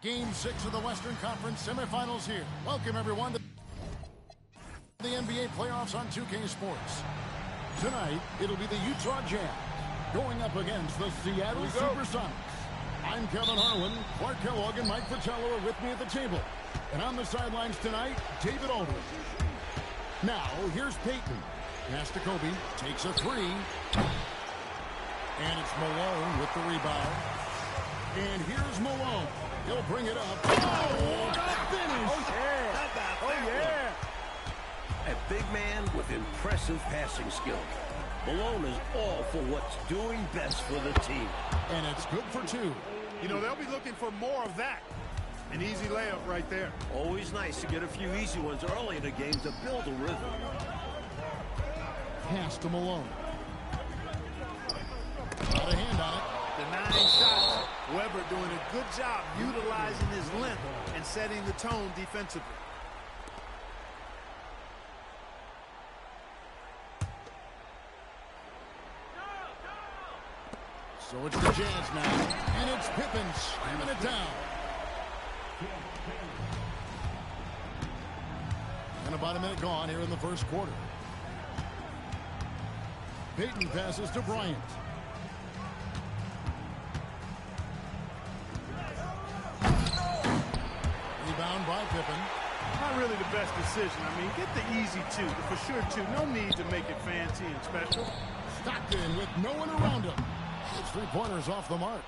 Game 6 of the Western Conference semifinals here. Welcome, everyone, to the NBA playoffs on 2K Sports. Tonight, it'll be the Utah Jazz going up against the Seattle Supersonics. I'm Kevin Harlan. Clark Kellogg and Mike Fratello are with me at the table. And on the sidelines tonight, David Aldridge. Now, here's Peyton. Pass to Kobe. Takes a three. And it's Malone with the rebound. And here's Malone. He'll bring it up. Oh, what a finish! Oh, yeah. Oh, yeah. A big man with impressive passing skills. Malone is all for what's doing best for the team. And it's good for two. You know, they'll be looking for more of that. An easy layup right there. Always nice to get a few easy ones early in the game to build a rhythm. Pass to Malone. Got a hand on it. The 9 shots. Weber doing a good job utilizing his length and setting the tone defensively. So it's the Jazz now. And it's Pippen slamming it down. And about a minute gone here in the first quarter. Peyton passes to Bryant. Rebound by Pippen. Not really the best decision. I mean, get the easy two, the for sure two. No need to make it fancy and special. Stockton with no one around him. His three-pointers off the mark.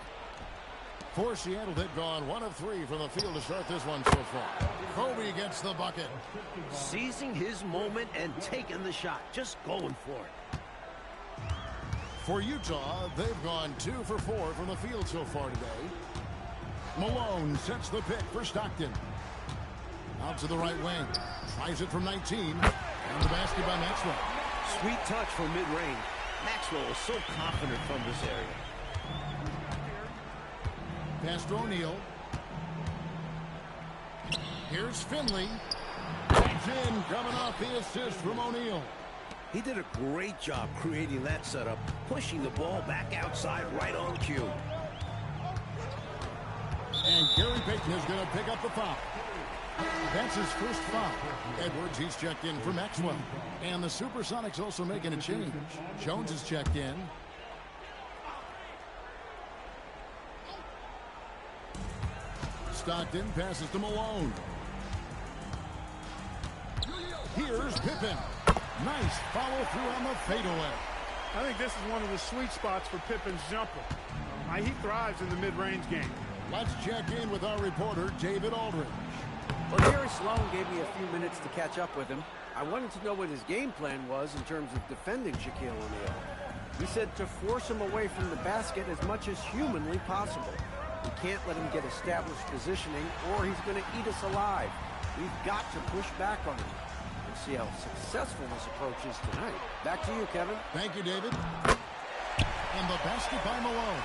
For Seattle, they've gone 1 of 3 from the field to start this one so far. Kobe gets the bucket. Seizing his moment and taking the shot. Just going for it. For Utah, they've gone 2 for 4 from the field so far today. Malone sets the pick for Stockton. Out to the right wing. Tries it from 19. And the basket by Maxwell. Sweet touch from mid-range. Maxwell is so confident from this area. Pass to O'Neal. Here's Finley. That's in, coming off the assist from O'Neal. He did a great job creating that setup, pushing the ball back outside right on cue. And Gary Payton is going to pick up the foul. That's his first foul. Edwards, he's checked in for Maxwell. And the Supersonics also making a change. Jones is checked in. Stockton passes to Malone. Here's Pippen. Nice follow through on the fadeaway. I think this is one of the sweet spots for Pippen's jumper. He thrives in the mid-range game. Let's check in with our reporter, David Aldridge. Well, Jerry Sloan gave me a few minutes to catch up with him. I wanted to know what his game plan was in terms of defending Shaquille O'Neal. He said to force him away from the basket as much as humanly possible. We can't let him get established positioning or he's going to eat us alive. We've got to push back on him. We'll see how successful this approach is tonight. Back to you, Kevin. Thank you, David. And the basket by Malone.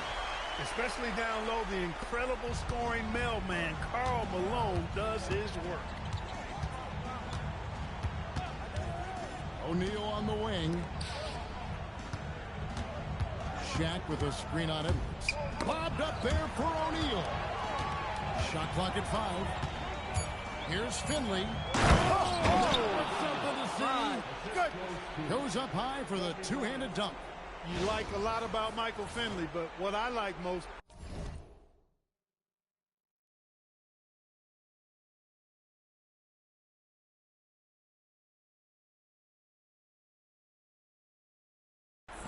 Especially down low, the incredible scoring mailman, Karl Malone, does his work. O'Neal on the wing. Shaq with a screen on Edwards. Lobbed up there for O'Neal. Shot clock at 5. Here's Finley. Oh, something to see. Good. Goes up high for the two-handed dunk. You like a lot about Michael Finley, but what I like most...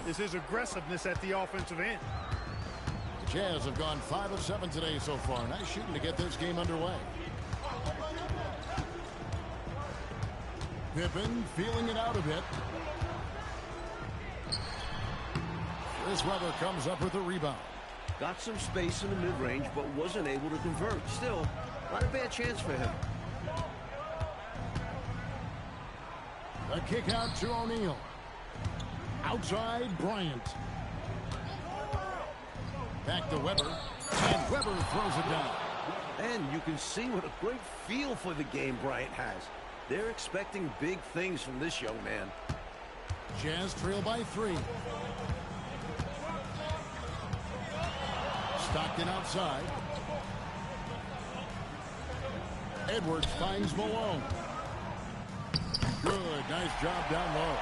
is his aggressiveness at the offensive end. The Jazz have gone 5 of 7 today so far. Nice shooting to get this game underway. Pippen feeling it out a bit. Chris Webber comes up with a rebound. Got some space in the mid-range, but wasn't able to convert. Still, not a bad chance for him. A kick out to O'Neal. Outside, Bryant. Back to Webber. And Webber throws it down. And you can see what a great feel for the game Bryant has. They're expecting big things from this young man. Jazz trail by 3. Stockton outside. Edwards finds Malone. Good, nice job down low.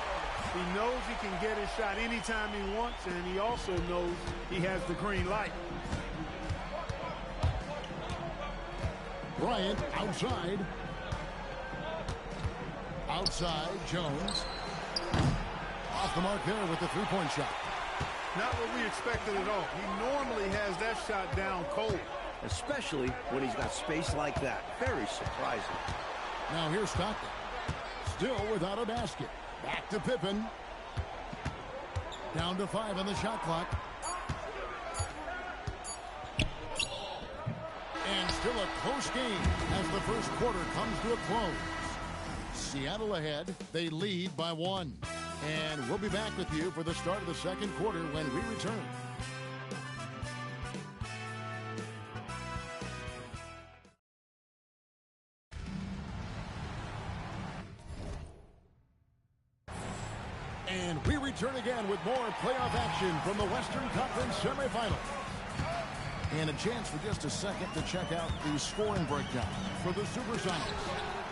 He knows he can get his shot anytime he wants, and he also knows he has the green light. Bryant outside. Outside, Jones. Off the mark there with the three-point shot. Not what we expected at all. He normally has that shot down cold. Especially when he's got space like that. Very surprising. Now here's Stockton. Still without a basket. Back to Pippen. Down to 5 on the shot clock. And still a close game as the first quarter comes to a close. Seattle ahead. They lead by 1. And we'll be back with you for the start of the second quarter when we return. And we return again with more playoff action from the Western Conference semifinals. And a chance for just a second to check out the scoring breakdown for the Supersonics.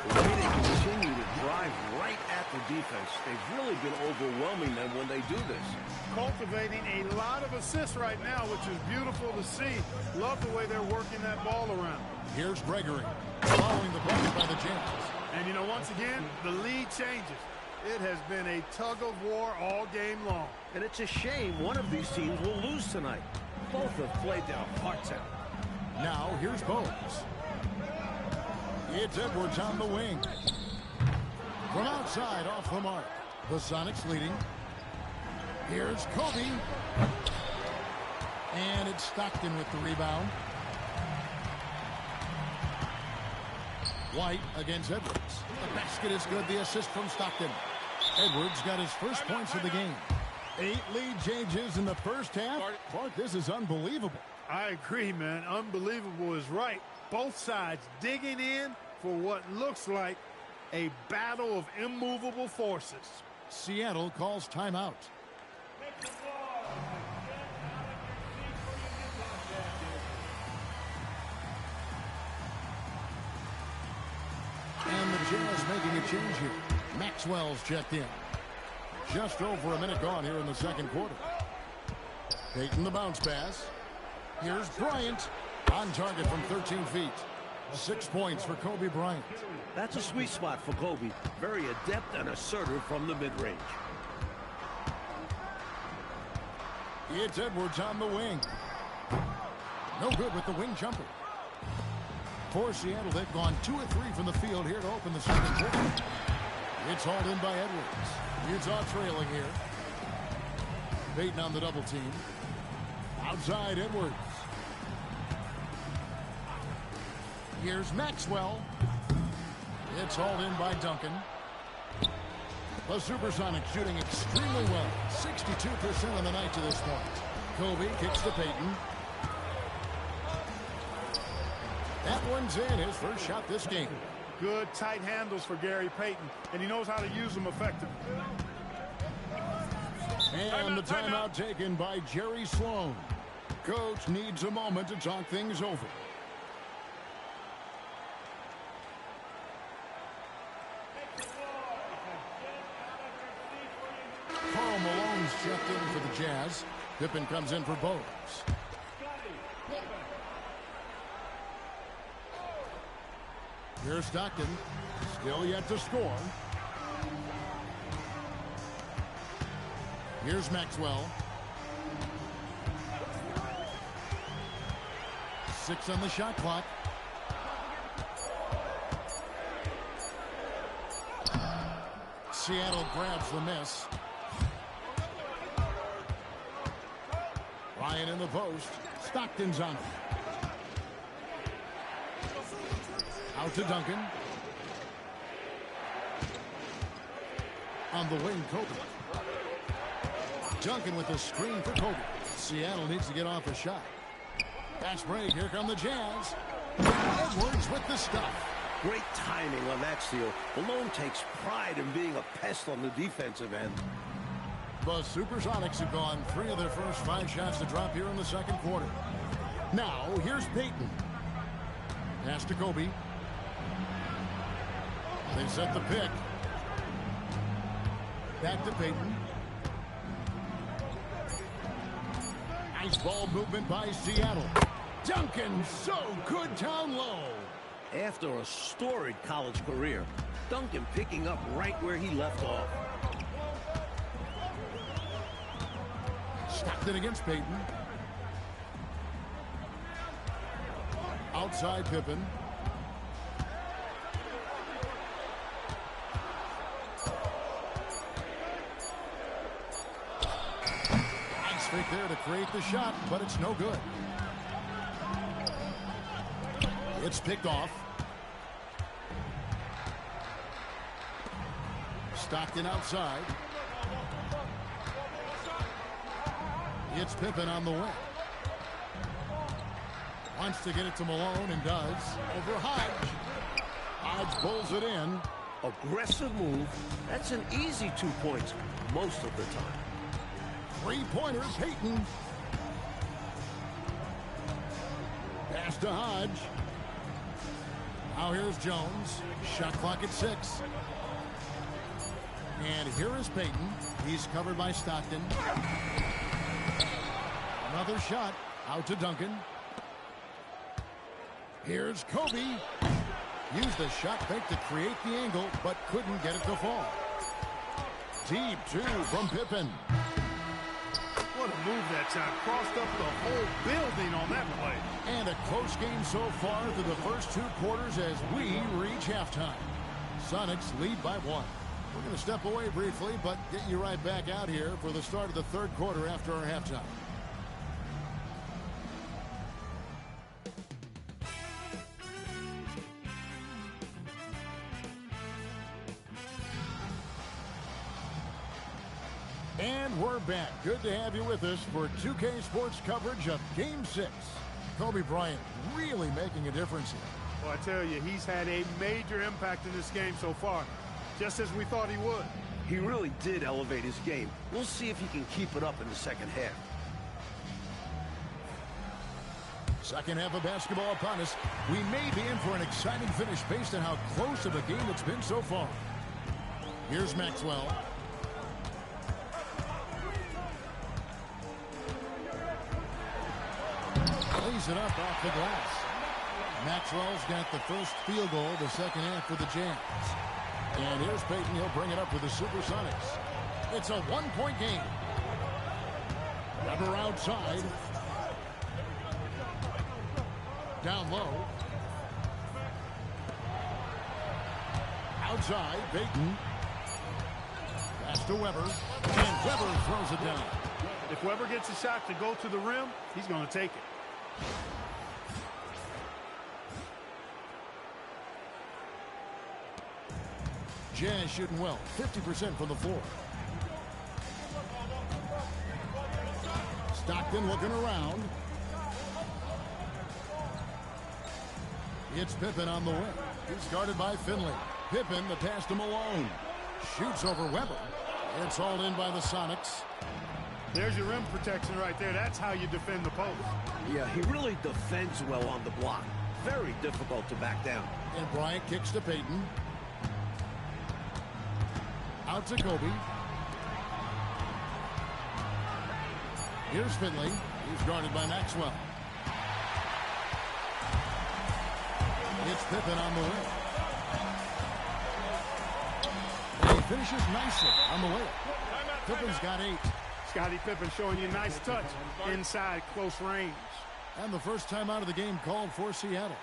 The way they continue to drive right at the defense, they've really been overwhelming them when they do this. Cultivating a lot of assists right now, which is beautiful to see. Love the way they're working that ball around. Here's Gregory following the bucket by the Jazz. And, you know, once again, the lead changes. It has been a tug-of-war all game long. And it's a shame one of these teams will lose tonight. Both have played their hearts out. Now, here's Bones. It's Edwards on the wing. From outside, off the mark. The Sonics leading. Here's Kobe. And it's Stockton with the rebound. White against Edwards. The basket is good. The assist from Stockton. Edwards got his first points of the game. 8 lead changes in the first half. Clark, this is unbelievable. I agree, man. Unbelievable is right. Both sides digging in for what looks like a battle of immovable forces. Seattle calls timeout. And the Jazz making a change here. Maxwell's checked in. Just over a minute gone here in the second quarter. Taking the bounce pass. Here's Bryant. On target from 13 feet. 6 points for Kobe Bryant. That's a sweet spot for Kobe. Very adept and assertive from the mid-range. It's Edwards on the wing. No good with the wing jumper. For Seattle, they've gone 2 of 3 from the field here to open the second quarter. It's hauled in by Edwards. Utah trailing here. Payton on the double team. Outside Edwards. Here's Maxwell. It's hauled in by Duncan. The Supersonics shooting extremely well. 62% on the night to this point. Kobe kicks to Payton. That one's in, his first shot this game. Good tight handles for Gary Payton, and he knows how to use them effectively. And the timeout taken by Jerry Sloan. Coach needs a moment to talk things over. Karl Malone's checked in for the Jazz. Pippen comes in for Bones. Here's Stockton. Still yet to score. Here's Maxwell. 6 on the shot clock. Seattle grabs the miss. Ryan in the post. Stockton's on it. Out to Duncan. On the wing, Kobe. Duncan with the screen for Kobe. Seattle needs to get off a shot. Fast break. Here come the Jazz. Edwards with the stuff. Great timing on that steal. Malone takes pride in being a pest on the defensive end. The Supersonics have gone 3 of their first 5 shots to drop here in the second quarter. Now, here's Payton. Pass to Kobe. They set the pick. Back to Peyton. Nice ball movement by Seattle. Duncan, so good down low. After a storied college career, Duncan picking up right where he left off. Stockton against Peyton. Outside Pippen. Nice fake there to create the shot, but it's no good. It's picked off. Stockton outside. It's Pippen on the wing. Wants to get it to Malone and does. Over Hodge. Hodge pulls it in. Aggressive move. That's an easy 2 points most of the time. Three-pointer, Peyton. Pass to Hodge. Now here's Jones. Shot clock at 6. And here is Peyton. He's covered by Stockton. Another shot out to Duncan. Here's Kobe. Used the shot fake to create the angle, but couldn't get it to fall. Deep two from Pippen. What a move that time. Crossed up the whole building on that play. And a close game so far through the first 2 quarters as we reach halftime. Sonics lead by 1. We're going to step away briefly, but get you right back out here for the start of the 3rd quarter after our halftime. And we're back. Good to have you with us for 2K Sports coverage of Game 6. Kobe Bryant really making a difference here. Well, I tell you, he's had a major impact in this game so far, just as we thought he would. He really did elevate his game. We'll see if he can keep it up in the second half. Second half of basketball upon us. We may be in for an exciting finish based on how close of a game it's been so far. Here's Maxwell. Lays it up off the glass. Maxwell's got the first field goal of the second half for the Jazz. And here's Peyton. He'll bring it up with the Supersonics. It's a 1-point game. Weber outside. Down low. Outside, Peyton. Pass to Weber. And Weber throws it down. If Weber gets a shot to go to the rim, he's going to take it. Jazz shooting well, 50% from the floor. Stockton looking around. It's Pippen on the wing. He's guarded by Finley. Pippen, the pass to Malone. Shoots over Weber. It's hauled in by the Sonics. There's your rim protection right there. That's how you defend the post. Yeah, he really defends well on the block. Very difficult to back down. And Bryant kicks to Peyton. Out to Kobe. Here's Finley. He's guarded by Maxwell. It's Pippen on the wing. And he finishes nicely on the way. Pippen's got 8. Scottie Pippen showing you nice touch inside close range. And the first time out of the game called for Seattle.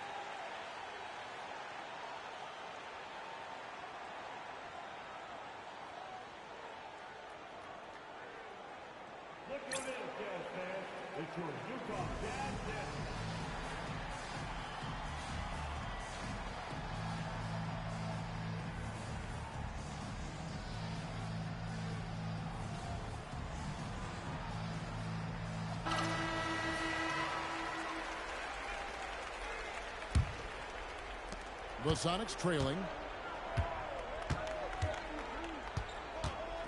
The Sonics trailing.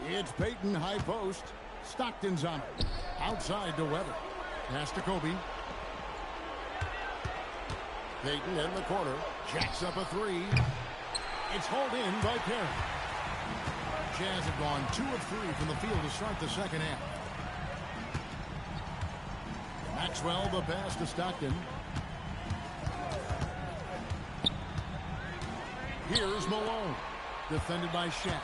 It's Peyton, high post. Stockton's on it. Outside to Weber. Pass to Kobe. Peyton in the corner. Jacks up a 3. It's hauled in by Perry. Jazz have gone 2 of 3 from the field to start the second half. Maxwell, the pass to Stockton. Here's Malone. Defended by Shaq.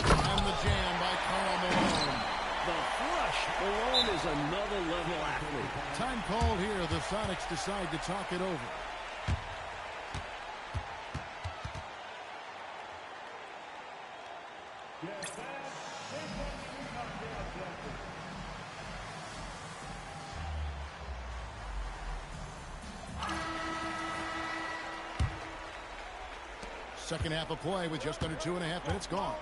And the jam by Karl Malone. The flush. Malone is another level athlete. Time called here. The Sonics decide to talk it over. Second half of play with just under 2.5 minutes gone.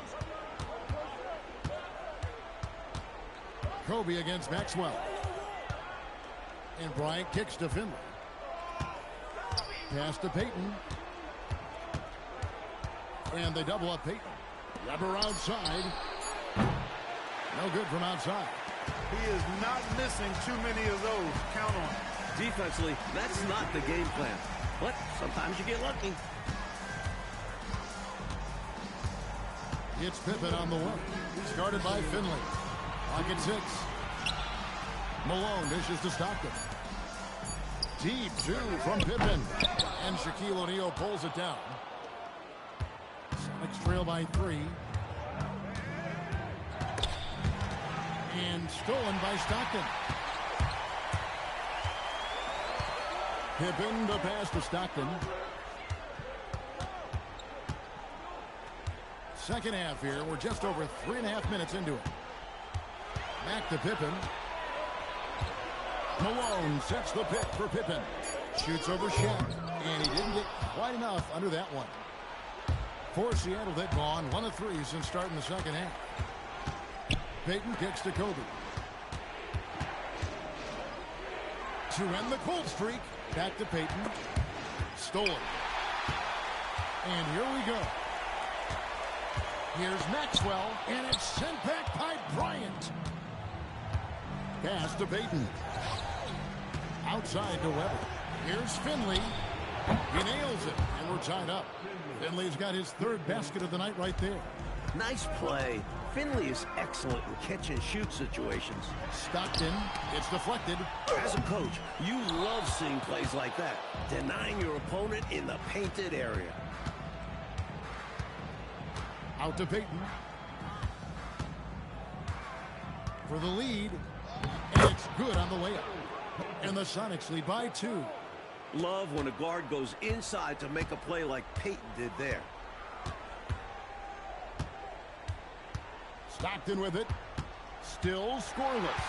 Kobe against Maxwell. And Bryant kicks to Finley. Pass to Payton. And they double up Payton. Weber outside. No good from outside. He is not missing too many of those. Count on it. Defensively, that's not the game plan. But sometimes you get lucky. It's Pippen on the way. Started by Finley. Pocket 6. Malone dishes to Stockton. Deep 2 from Pippen. And Shaquille O'Neal pulls it down. Sonics trail by 3. And stolen by Stockton. Pippen, the pass to Stockton. Second half here. We're just over 3.5 minutes into it. Back to Pippen. Malone sets the pick for Pippen. Shoots over Shaq. And he didn't get quite enough under that one. For Seattle, they've gone 1 of 3 since starting the second half. Payton kicks to Kobe. To end the cold streak. Back to Payton. Stolen. And here we go. Here's Maxwell, and it's sent back by Bryant. Pass to Payton. Outside to Weber. Here's Finley. He nails it, and we're tied up. Finley's got his 3rd basket of the night right there. Nice play. Finley is excellent in catch-and-shoot situations. Stockton, it's deflected. As a coach, you love seeing plays like that, denying your opponent in the painted area. Out to Payton. For the lead. And it's good on the layup. And the Sonics lead by 2. Love when a guard goes inside to make a play like Payton did there. Stockton with it. Still scoreless.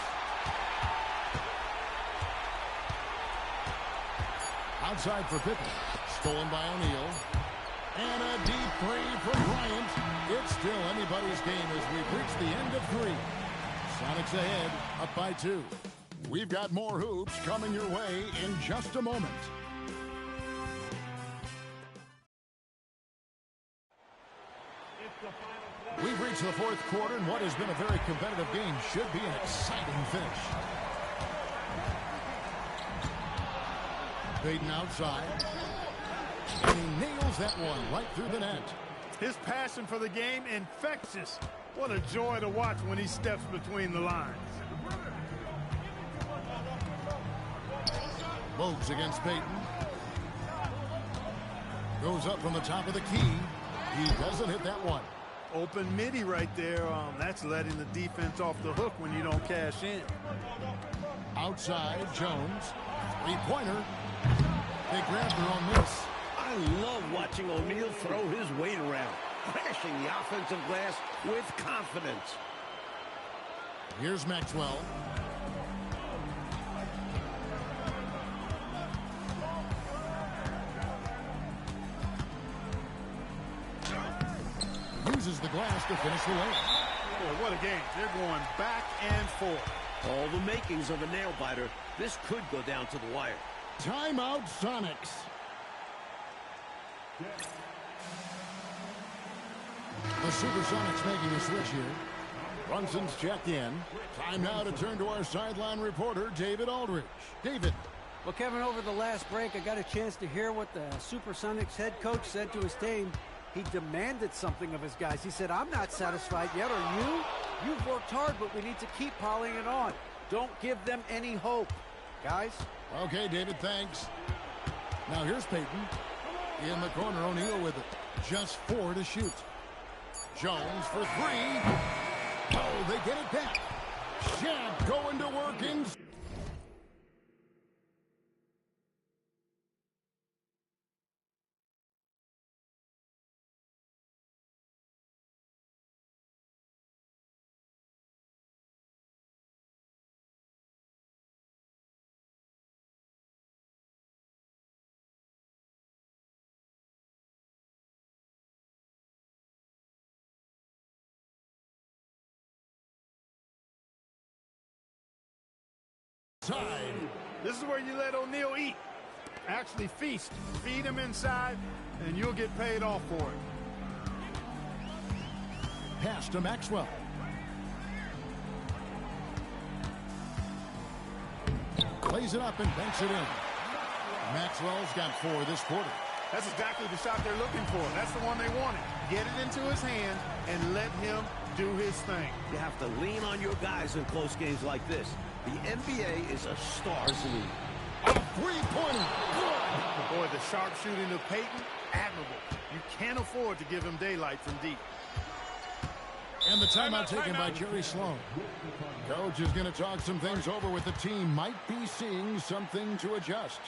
Outside for Pippen. Stolen by O'Neal. And a deep 3 from Bryant. It's still anybody's game as we've reached the end of 3. Sonics ahead, up by 2. We've got more hoops coming your way in just a moment. We've reached the 4th quarter, and what has been a very competitive game should be an exciting finish. Payton outside. And he nails that one right through the net. His passion for the game, infectious. What a joy to watch when he steps between the lines. Bogues against Payton. Goes up from the top of the key. He doesn't hit that one. Open midi right there. That's letting the defense off the hook when you don't cash in. Outside, Jones. 3-pointer. They grab their own miss. I love watching O'Neal throw his weight around, crashing the offensive glass with confidence. Here's Maxwell. Uses the glass to finish the layup. Boy, what a game. They're going back and forth. All the makings of a nail-biter. This could go down to the wire. Timeout, Sonics. The Supersonics making a switch here. Brunson's checked in. Time now to turn to our sideline reporter, David Aldridge. David. Well, Kevin, over the last break, I got a chance to hear what the Supersonics head coach said to his team. He demanded something of his guys. He said, I'm not satisfied yet, are you? You've worked hard, but we need to keep piling it on. Don't give them any hope, guys. Okay, David, thanks. Now here's Peyton. In the corner, O'Neal with it. Just 4 to shoot. Jones for 3. Oh, they get it back. Shaq going to work in. Side. This is where you let O'Neal eat. Actually feast. Feed him inside, and you'll get paid off for it. Pass to Maxwell. Plays it up and banks it in. Maxwell's got 4 this quarter. That's exactly the shot they're looking for. That's the one they wanted. Get it into his hand and let him do his thing. You have to lean on your guys in close games like this. The NBA is a stars league. A three-pointer. Good. Boy, the sharp shooting of Peyton, admirable. You can't afford to give him daylight from deep. And the timeout taken by Jerry Sloan. Coach is going to talk some things over with the team. Might be seeing something to adjust.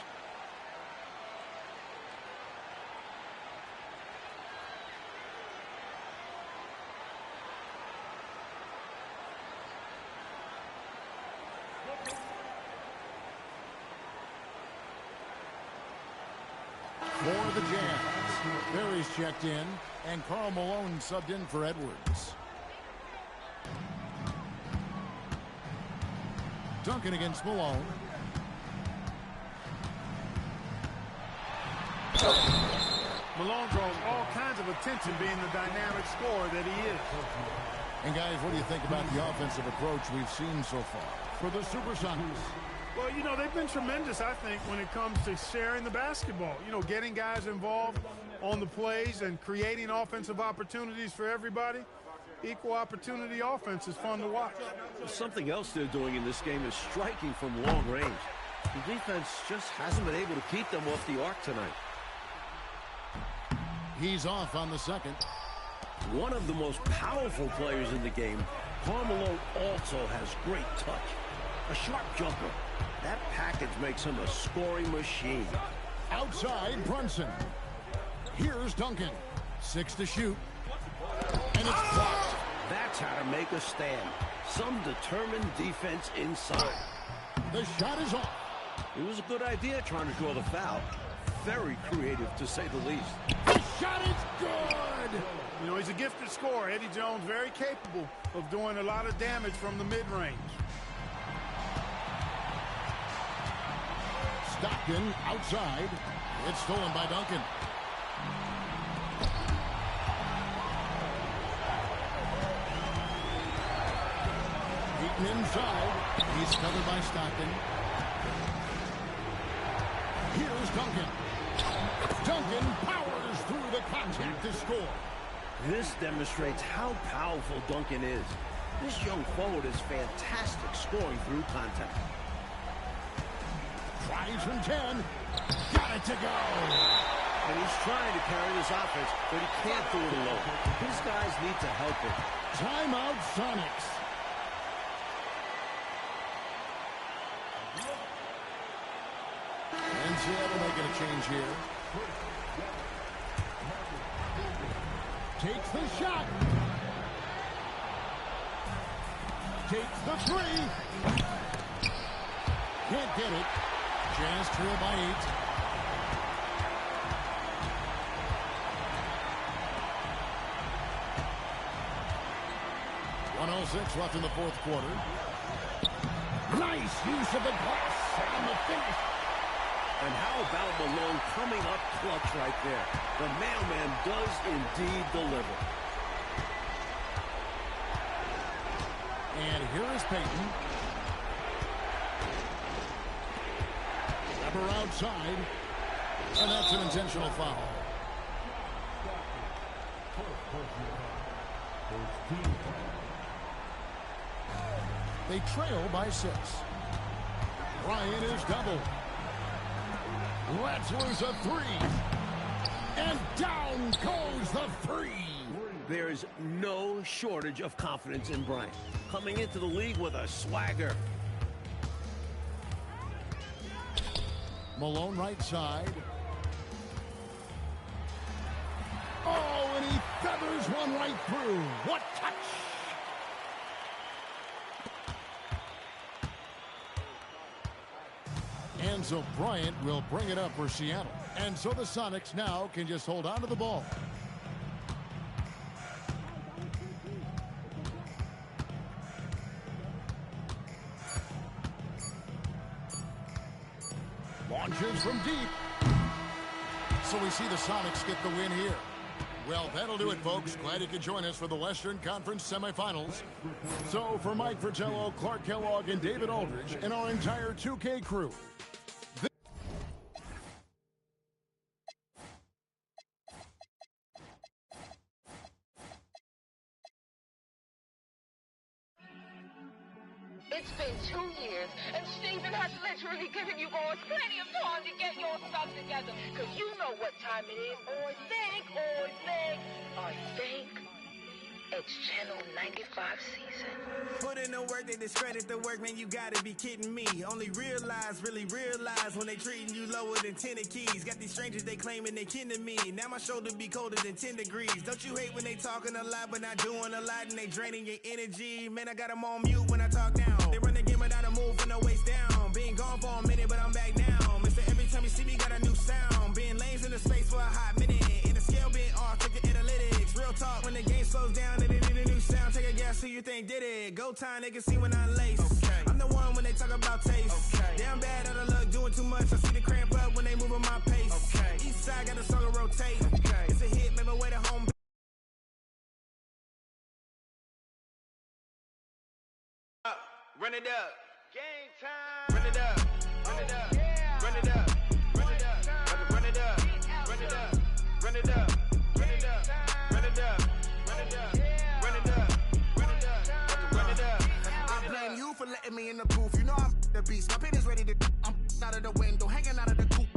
For the Jazz, Barry's checked in, and Karl Malone subbed in for Edwards. Duncan against Malone. Malone draws all kinds of attention being the dynamic scorer that he is. And guys, what do you think about the offensive approach we've seen so far for the Supersonics? Well, you know, they've been tremendous, I think, when it comes to sharing the basketball. You know, getting guys involved on the plays and creating offensive opportunities for everybody. Equal opportunity offense is fun to watch. Something else they're doing in this game is striking from long range. The defense just hasn't been able to keep them off the arc tonight. He's off on the second. One of the most powerful players in the game, Karl Malone also has great touch. A sharp jumper. That package makes him a scoring machine. Outside, Brunson. Here's Duncan. 6 to shoot. And it's blocked. That's how to make a stand. Some determined defense inside. The shot is off. It was a good idea trying to draw the foul. Very creative, to say the least. The shot is good. You know, he's a gifted scorer. Eddie Jones very capable of doing a lot of damage from the mid-range. Stockton outside. It's stolen by Duncan. Eaton inside. He's covered by Stockton. Here's Duncan. Duncan powers through the contact to score. This demonstrates how powerful Duncan is. This young forward is fantastic scoring through contact. Tries from 10. Got it to go. And he's trying to carry this offense, but he can't do it alone. His guys need to help him. Timeout, Sonics. And Seattle making a change here. Takes the shot. Takes the 3. Can't get it. Jazz trail by 8. .106 left in the fourth quarter. Nice use of the glass and the finish. And how about Malone coming up clutch right there? The mailman does indeed deliver. And here is Peyton. Weber outside. And that's an intentional foul. They trail by 6. Bryant is doubled. Let's lose a 3. And down goes the 3. There's no shortage of confidence in Bryant. Coming into the league with a swagger. Malone right side. Oh, and he feathers one right through. What touch! And so Bryant will bring it up for Seattle. And so the Sonics now can just hold on to the ball. Launches from deep. So we see the Sonics get the win here. Well, that'll do it, folks. Glad you could join us for the Western Conference semifinals. So for Mike Fratello, Clark Kellogg, and David Aldridge, and our entire 2K crew, it's been 2 years, and Steven has literally given you boys plenty of time to get your stuff together. Because you know what time it is. I think it's Channel 95 season. Put in the work, they discredit the work, man, you gotta be kidding me. Only really realize when they treating you lower than 10 keys. Got these strangers, they claiming they kin to me. Now my shoulder be colder than 10 degrees. Don't you hate when they talking a lot but not doing a lot and they draining your energy? Man, I got them on mute when I talk down. They run the game without a move from the waist down. Been gone for a minute, but I'm back now. Mister, every time you see me, got a new sound. Been lanes in the space for a hot minute. And the scale been off, check the analytics. Real talk, when the game slows down and they need a new sound. Take a guess who you think did it. Go time, they can see when I lace. Okay. I'm the one when they talk about taste. Okay. Damn bad out of luck, doing too much. I see the cramp up when they moving my pace. Okay. East side got a song to rotate. Okay. It's a hit, make my way to home. Run it up. Game time. Run it up. Run it up. Run it up. Run it up. Run it up. Run it up. Run it up. Run it up. Run it up. Run it up. Run it up. Run it up. Run it up. I blame you for letting me in the booth. You know I'm the beast. My pen is ready to. I'm out of the window, hanging out of the coop.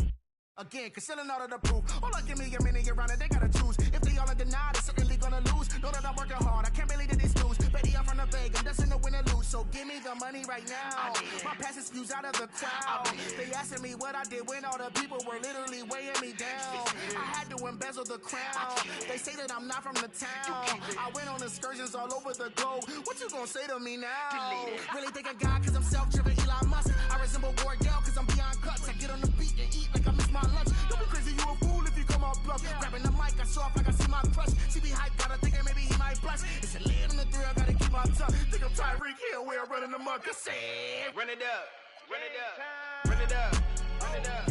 Again, concealing all of the proof. Hold on, give me a minute, you're on it, they gotta choose. If they all are denied, they're certainly gonna lose. Know that I'm working hard, I can't believe that it's news. Betty, I'm from the Vegas, I'm destined to win or lose. So give me the money right now. My past excuse out of the crowd. They asking me what I did when all the people were literally weighing me down. I had to embezzle the crown. They say that I'm not from the town. I went on excursions all over the globe. What you gonna say to me now? Really think I got cause I'm self-driven Elon Musk. I resemble Wardell cause I'm beyond guts. I get on the beat and eat like I miss my lunch. Don't be crazy, you a fool if you come out bluff. Grabbing the mic, I show off like I see my crush. See me hype, gotta think that maybe he might blush. It's a lead on the 3, I gotta keep my tongue. Think I'm Tyreek Hill, where I'm running the muck. I said, run it up, run it up, run it up, run it up,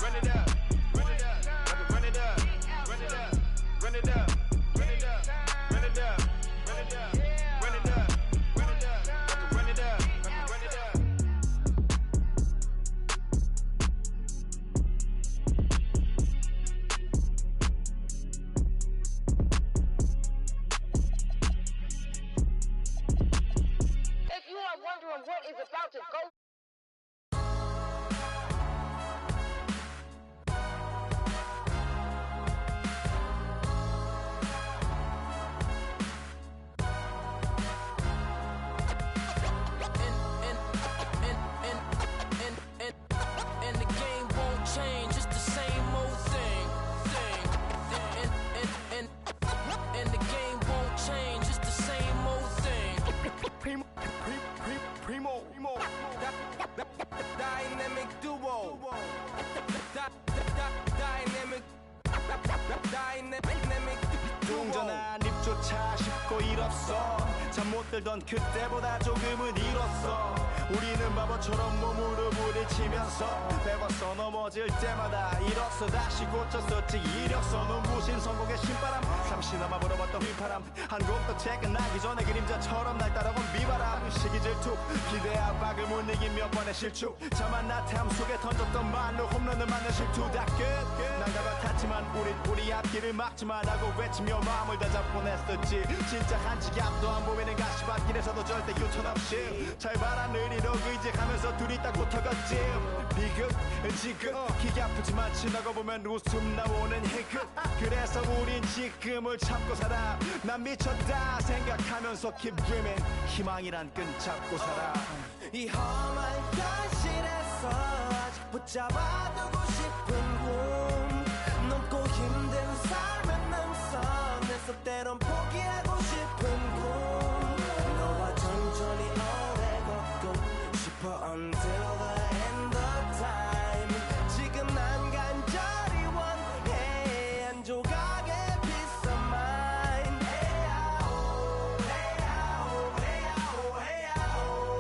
run it up, run it up, run it up, run it up, run it up, run it up, run it up, run it up, run it up, run it up, run it up, run it up. If you are wondering what is about to go and the game won't change, it's the same old thing. And the game won't change, it's the same old thing. Primo, dynamic duo, dynamic 동전한 입조차 쉽고 일없어 잠 못 들던 그때보다 조금은 일었어 우리는 바보처럼 몸으로 부딪히면서 배웠어 넘어질 때마다 일었어 다시 고쳤었지 이력서 눈부신 성공의 신바람 너만 물어봤던 휘파람 한 곡도 채끝나기 전에 그림자처럼 날 따라온 비바람 시기 질투 기대 압박을 못 이긴 몇 번의 실축 자만 나태함 속에 던졌던 말로 홈런을 맞는 실투 다 끝 난가 같았지만 우리 앞길을 막지만 하고 외치며 마음을 다잡곤 했었지 진짜 한치 앞도 안 보이는 가시밭길에서도 절대 유턴 없이 잘 봐라 느리로 의지하면서 둘이 딱 붙어갔지 비극 지극 기가 아프지만 지나고 보면 웃음 나오는 희극 그래서 우린 지금을 참고 살아 난 미쳤다 생각하면서 keep dreaming 희망이란 끈 잡고 살아 이 험한 현실에서 아직 붙잡아두고 싶은 꿈 넘고 힘든 삶의 능선에서 때론 포기하고 싶은 꿈 너와 천천히 오래 걷고 싶어 until the end of time 지금 난 간절히 원해 한 조각의 peace of mind 헤야오 헤야오 헤야오 헤야오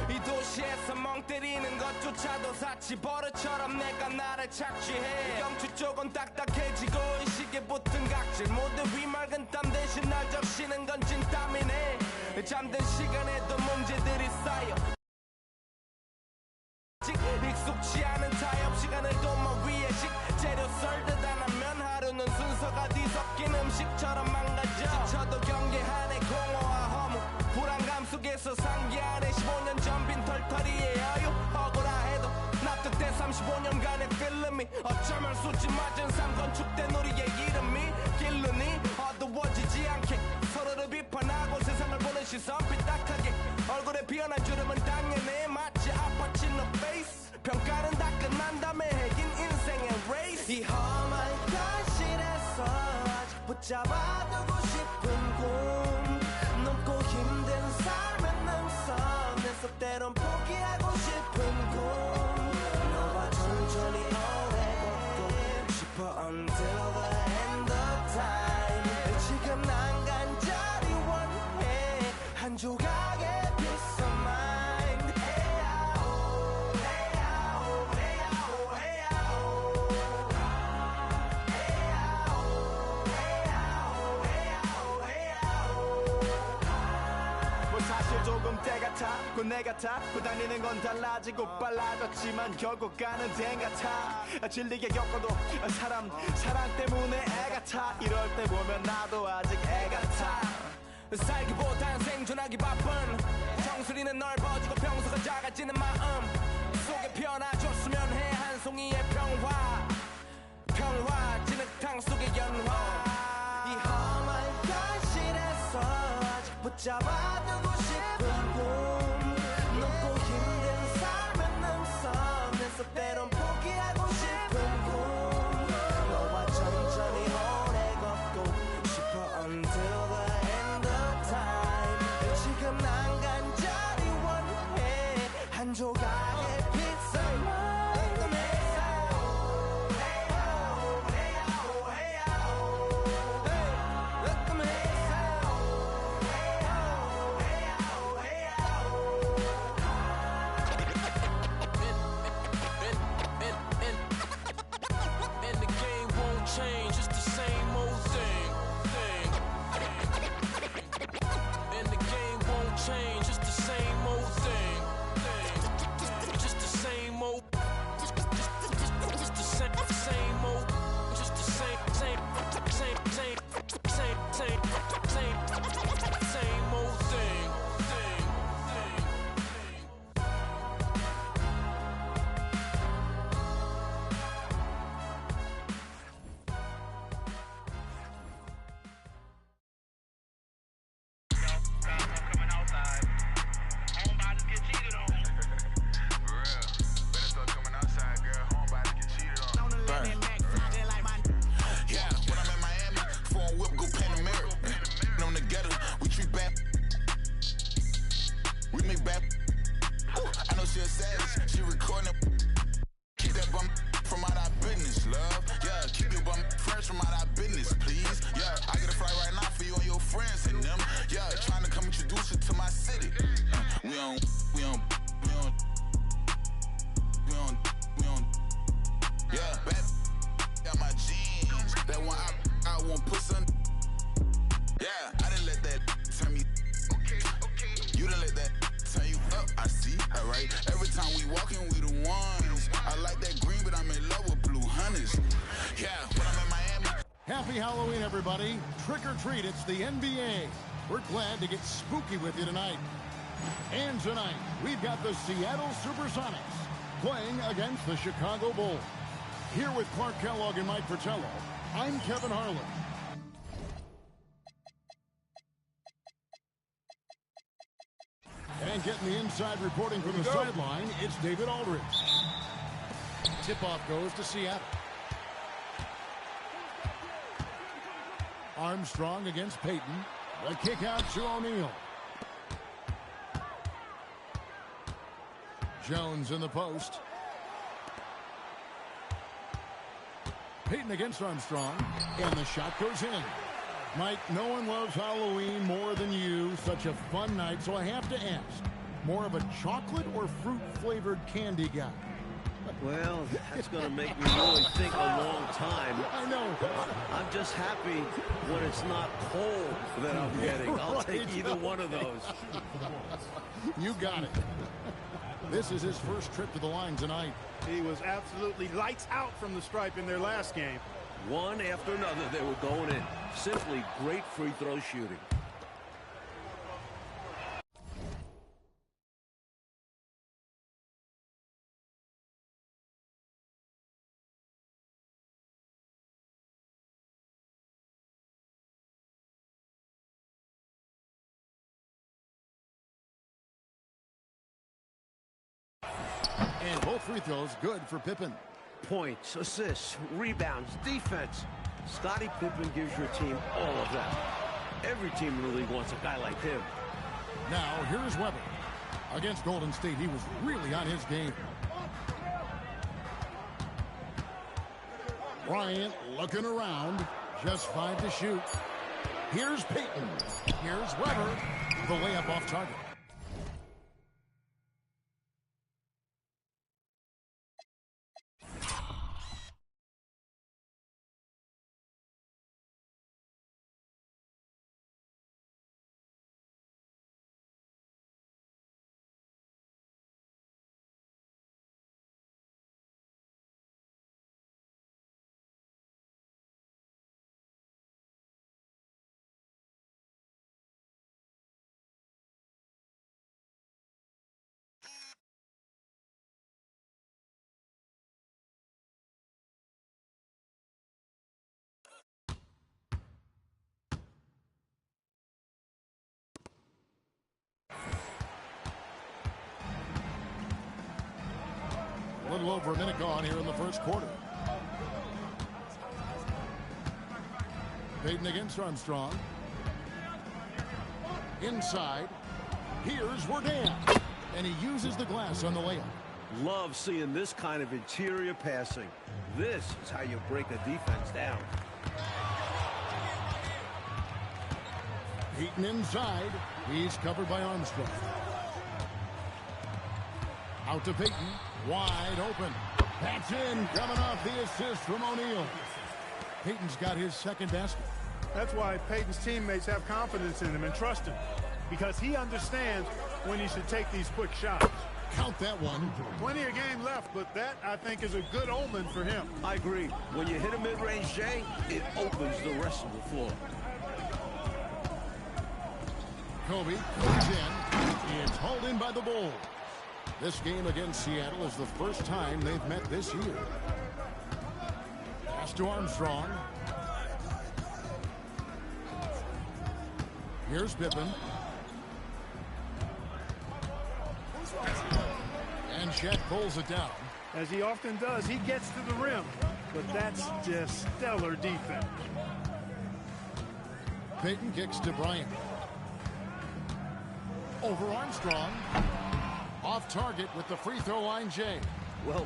이 도시에서 멍 때리는 것조차도 사치 버릇처럼 내가 나를 착취해 경추 쪽은 딱딱해지고 의식에 붙은 각질 모두 위맑은 땀 대신 날 적시는 건 찐땀이네 잠든 시간에도 문제들이 쌓여 익숙치 않은 타협 시간을 도모 위에 식재료 썰듯 안 하면 하루는 순서가 뒤섞인 음식처럼 망가져 지쳐도 경계하네 공허와 허무 불안감 속에서 상기하네 15년 전 빈 털터리의 여유 억울해도 납득돼 35년간의 필름이 어쩌면 수치 맞은 삶 건축된 우리의 이름이 길르니 어두워지지 않게 서로를 비판하고 세상을 보는 시선 삐딱하게 얼굴에 피어난 주름은 당연해 마치 아파친 너 페이스 평가는 다 끝난 다음에 핵인 인생의 레이스 이 험한 현실에서 아직 붙잡아두고 싶은 꿈 넘고 힘든 삶의 능선에서 때론 포기하고 싶은 꿈 너와 천천히 오래 걷고 싶어 until the end of time 지금 난 간절히 원해 한 조각의 peace of mind 헤야오 헤야오 헤야오 헤야오 헤야오 헤야오 헤야오 뭐 사실 조금 때 같아 곧 내 같아 그 다니는 건 달라지고 빨라졌지만 결국 가는 데 같아 질리게 겪어도 사랑 때문에 애 같아 이럴 때 보면 나도 아직 애 같아 살기보단 생존하기 바쁜 정수리는 넓어지고 평소가 작아지는 마음 속에 피어나줬으면 해 한 송이의 평화 진흙탕 속의 연화 이 험한 현실에서 아직 붙잡아두고 싶은 꿈 넘고 힘든 삶의 능선에서 때론 포기하고 싶은 꿈 너와 천천히 오래 걷고 싶어 until the end of time 지금 난 간절히 원해 한 조각의 pizza Change, it's the same old thing. And the game won't change, it's the same old thing. Just the same old. Just the same old. Just the same old thing. walking, we the ones. I like that green, but I'm in love with blue hunters. Yeah, when I'm in Miami. Happy Halloween, everybody. Trick or treat, it's the NBA. We're glad to get spooky with you tonight. And tonight, we've got the Seattle Supersonics playing against the Chicago Bulls. Here with Clark Kellogg and Mike Fratello, I'm Kevin Harlan. And getting the inside reporting from the sideline, it's David Aldridge. Tip-off goes to Seattle. Armstrong against Payton. The kick out to O'Neal. Jones in the post. Payton against Armstrong, and the shot goes in. Mike, no one loves Halloween more than you. Such a fun night, so I have to ask, more of a chocolate or fruit-flavored candy guy? Well, that's going to make me really think a long time. I know. I'm just happy when it's not coal that I'm getting. I'll take either one of those. You got it. This is his first trip to the line tonight. He was absolutely lights out from the stripe in their last game. One after another, they were going in. Simply great free throw shooting. And both free throws good for Pippen. Points, assists, rebounds, defense. Scottie Pippen gives your team all of that. Every team in the league wants a guy like him. Now, here's Weber. Against Golden State, he was really on his game. Bryant looking around. Just 5 to shoot. Here's Payton. Here's Weber. The layup off target. A little over a minute gone here in the first quarter. Payton against Armstrong. Inside. Here's Wardan. And he uses the glass on the layup. Love seeing this kind of interior passing. This is how you break a defense down. Payton inside. He's covered by Armstrong. Out to Payton. Wide open. That's in. Coming off the assist from O'Neal. Payton's got his second basket. That's why Payton's teammates have confidence in him and trust him, because he understands when he should take these quick shots. Count that one. Plenty of game left, but that, I think, is a good omen for him. I agree. When you hit a mid-range J, it opens the rest of the floor. Kobe comes in. It's hauled in by the Bulls. This game against Seattle is the first time they've met this year. Pass to Armstrong. Here's Pippen. And Shaq pulls it down. As he often does, he gets to the rim, but that's just stellar defense. Payton kicks to Bryant. Over Armstrong. Off target with the free throw line, Jay. Well,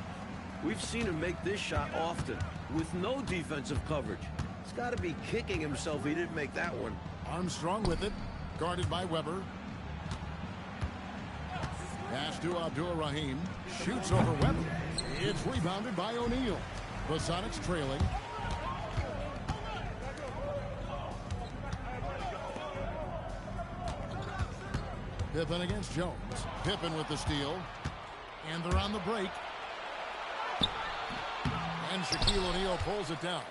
we've seen him make this shot often with no defensive coverage. He's got to be kicking himself he didn't make that one. Armstrong with it, guarded by Weber. Pass to Abdul-Rahim. Shoots over Weber. It's rebounded by O'Neal. The Sonics trailing. Pippen against Jones. Pippen with the steal. And they're on the break. And Shaquille O'Neal pulls it down.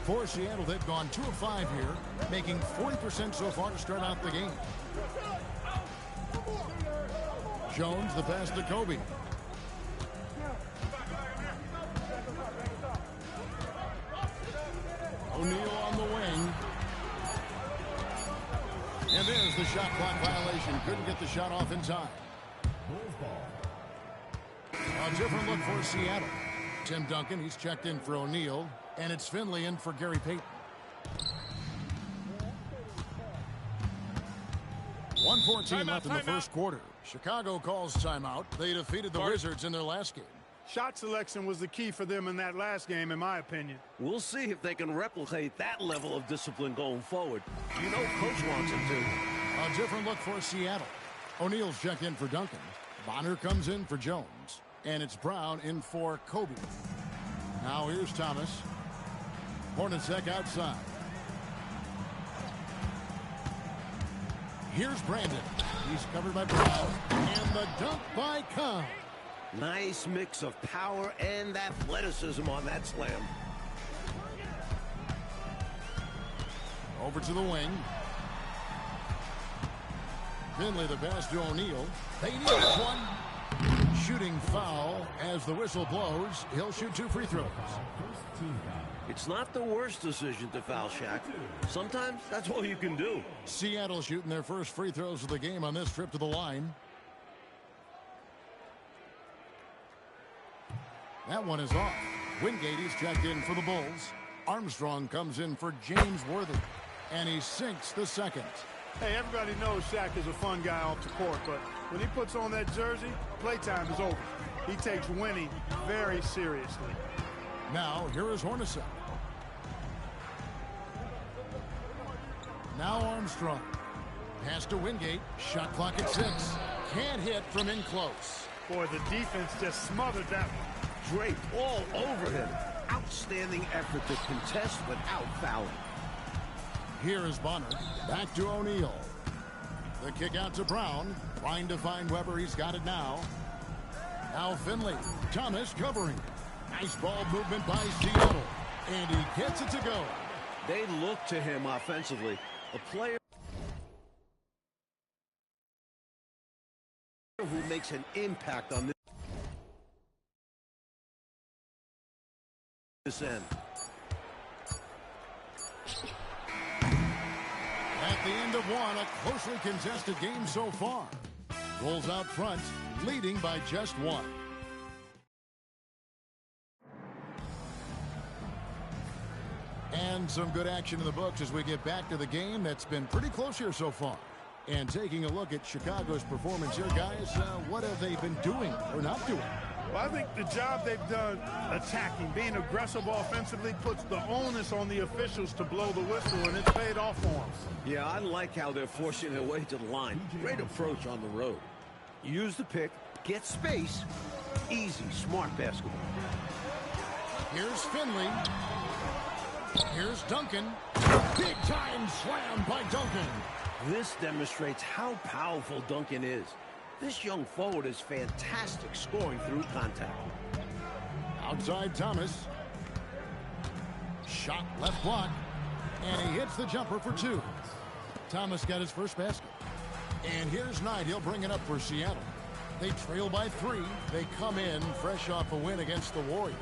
For Seattle, they've gone 2 of 5 here, making 40% so far to start out the game. Jones, the pass to Kobe. O'Neal on the wing. And there's the shot clock violation. Couldn't get the shot off in time. A different look for Seattle. Tim Duncan, he's checked in for O'Neal. And it's Finley in for Gary Payton. 1:14 left in the first quarter. Chicago calls timeout. They defeated the Wizards in their last game. Shot selection was the key for them in that last game, in my opinion. We'll see if they can replicate that level of discipline going forward. You know Coach wants them to. A different look for Seattle. O'Neal's checked in for Duncan. Bonner comes in for Jones. And it's Brown in for Kobe. Now here's Thomas. Hornacek outside. Here's Brandon. He's covered by Brown. And the dunk by Kahn. Nice mix of power and athleticism on that slam. Over to the wing. Finley the pass to O'Neal. They need one. Shooting foul as the whistle blows. He'll shoot 2 free throws. It's not the worst decision to foul Shaq. Sometimes that's all you can do. Seattle shooting their first free throws of the game on this trip to the line. That one is off. Wingate is checked in for the Bulls. Armstrong comes in for James Worthy. And he sinks the second. Hey, everybody knows Shaq is a fun guy off the court, but when he puts on that jersey, playtime is over. He takes winning very seriously. Now, here is Hornacek. Now Armstrong. Pass to Wingate. Shot clock at 6. Can't hit from in close. Boy, the defense just smothered that one. Draped all over him. Outstanding effort to contest without fouling. Here is Bonner. Back to O'Neal. The kick out to Brown. Trying to find Weber. He's got it now. Now Finley. Thomas covering. Nice ball movement by Seattle. And he gets it to go. They look to him offensively. A player who makes an impact on this end. At the end of one, a closely contested game so far. Bulls out front, leading by just 1. And some good action in the books as we get back to the game that's been pretty close here so far. And taking a look at Chicago's performance here, guys, what have they been doing or not doing? Well, I think the job they've done attacking, being aggressive offensively, puts the onus on the officials to blow the whistle, and it's paid off for them. Yeah, I like how they're forcing their way to the line. Great approach on the road. Use the pick, get space. Easy, smart basketball. Here's Finley. Here's Duncan. Big time slam by Duncan. This demonstrates how powerful Duncan is. This young forward is fantastic scoring through contact. Outside Thomas. Shot left block. And he hits the jumper for 2. Thomas got his first basket. And here's Knight. He'll bring it up for Seattle. They trail by 3. They come in fresh off a win against the Warriors.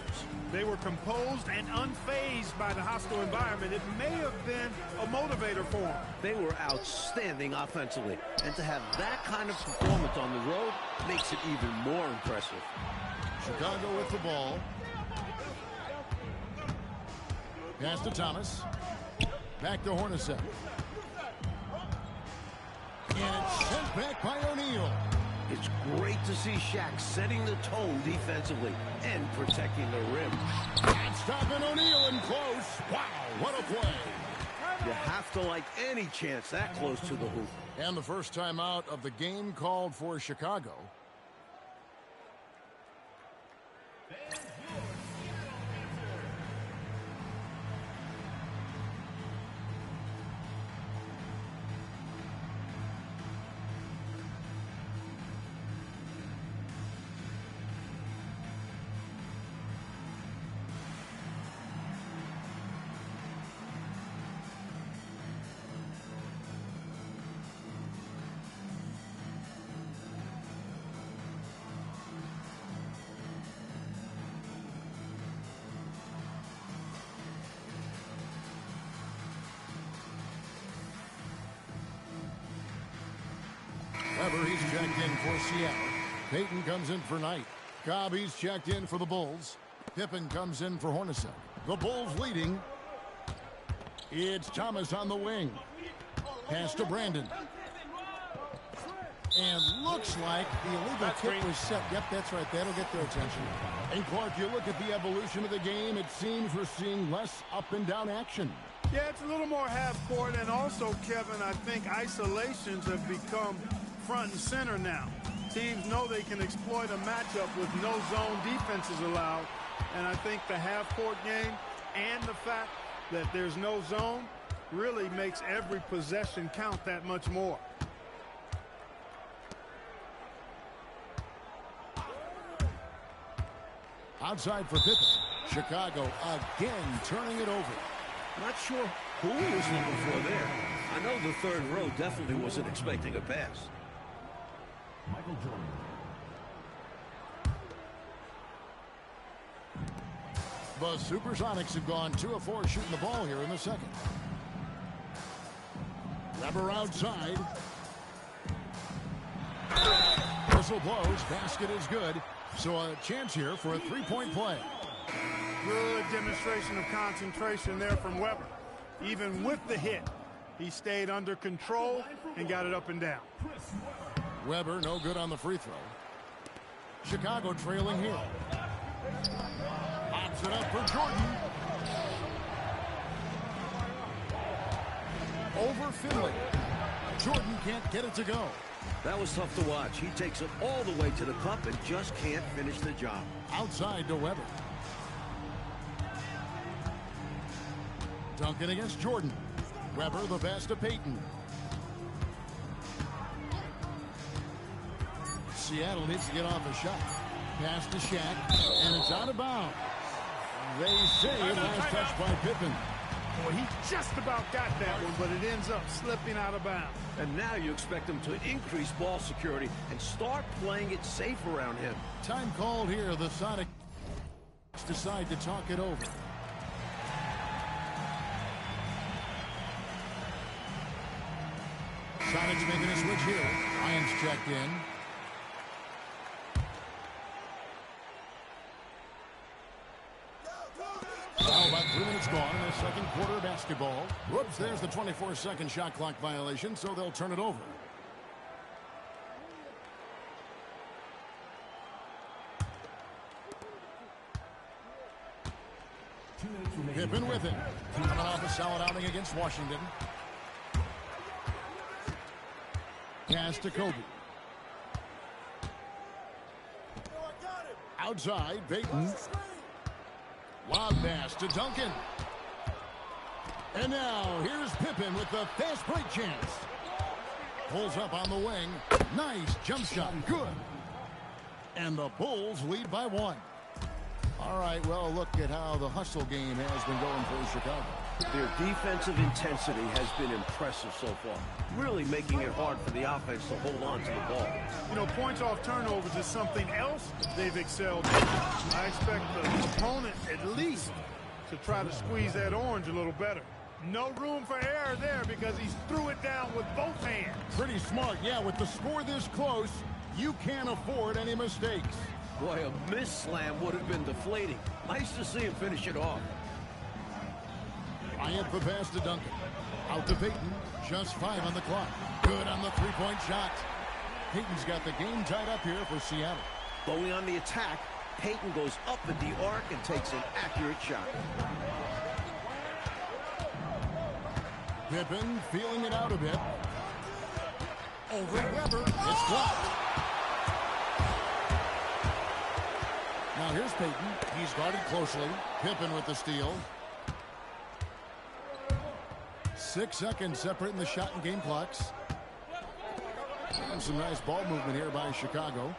They were composed and unfazed by the hostile environment. It may have been a motivator for them. They were outstanding offensively. And to have that kind of performance on the road makes it even more impressive. Chicago with the ball. Pass to Thomas. Back to Hornacek. And it's sent back by O'Neal. It's great to see Shaq setting the tone defensively and protecting the rim. And stopping O'Neal in close. Wow, what a play. You have to like any chance that close to the hoop. And the first time out of the game called for Chicago. Weber, he's checked in for Seattle. Payton comes in for Knight. Cobb, he's checked in for the Bulls. Pippen comes in for Hornacek. The Bulls leading. It's Thomas on the wing. Pass to Brandon. And looks like the illegal kick was set. Yep, that's right. That'll get their attention. And Clark, you look at the evolution of the game, it seems we're seeing less up and down action. Yeah, it's a little more half court, and also, Kevin, I think isolations have become front and center now. Teams know they can exploit a matchup with no zone defenses allowed, and I think the half court game and the fact that there's no zone really makes every possession count that much more. Outside for Pippen. Chicago again turning it over. Not sure who he was looking for there. I know the third row definitely wasn't expecting a pass. Michael Jordan. The Supersonics have gone 2 of 4 shooting the ball here in the second. Weber outside. Whistle blows. Basket is good. So a chance here for a three-point play. Good demonstration of concentration there from Weber. Even with the hit, he stayed under control and got it up and down. Weber no good on the free throw. Chicago trailing here. Pops it up for Jordan. Over Finley. Jordan can't get it to go. That was tough to watch. He takes it all the way to the cup and just can't finish the job. Outside to Weber. Duncan against Jordan. Weber the pass to Payton. Seattle needs to get off a shot. Pass to Shaq, and it's out of bounds. They say last touch by Pippen. Boy, he just about got that one, but it ends up slipping out of bounds. And now you expect him to increase ball security and start playing it safe around him. Time called here. The Sonics decide to talk it over. Sonics making a switch here. Ryan's checked in. Now about 3 minutes gone in the second quarter of basketball. Whoops, there's the 24-second shot clock violation, so they'll turn it over. Pippen with it. Coming off a solid outing against Washington. Pass to Kobe. Outside, Payton. Lob pass to Duncan. And now here's Pippen with the fast break chance. Pulls up on the wing. Nice jump shot. Good. And the Bulls lead by 1. All right, well, look at how the hustle game has been going for Chicago. Their defensive intensity has been impressive so far, really making it hard for the offense to hold on to the ball. You know, points off turnovers is something else they've excelled in. I expect the opponent at least to try to squeeze that orange a little better. No room for error there because he threw it down with both hands. Pretty smart, yeah. With the score this close, you can't afford any mistakes. Boy, a miss slam would have been deflating. Nice to see him finish it off. Bryant the pass to Duncan. Out to Payton. Just 5 on the clock. Good on the three-point shot. Payton's got the game tied up here for Seattle. Going on the attack, Payton goes up at the arc and takes an accurate shot. Pippen feeling it out a bit. Over Weber. It's blocked. Now here's Payton. He's guarded closely. Pippen with the steal. 6 seconds separating the shot and game clocks. And some nice ball movement here by Chicago.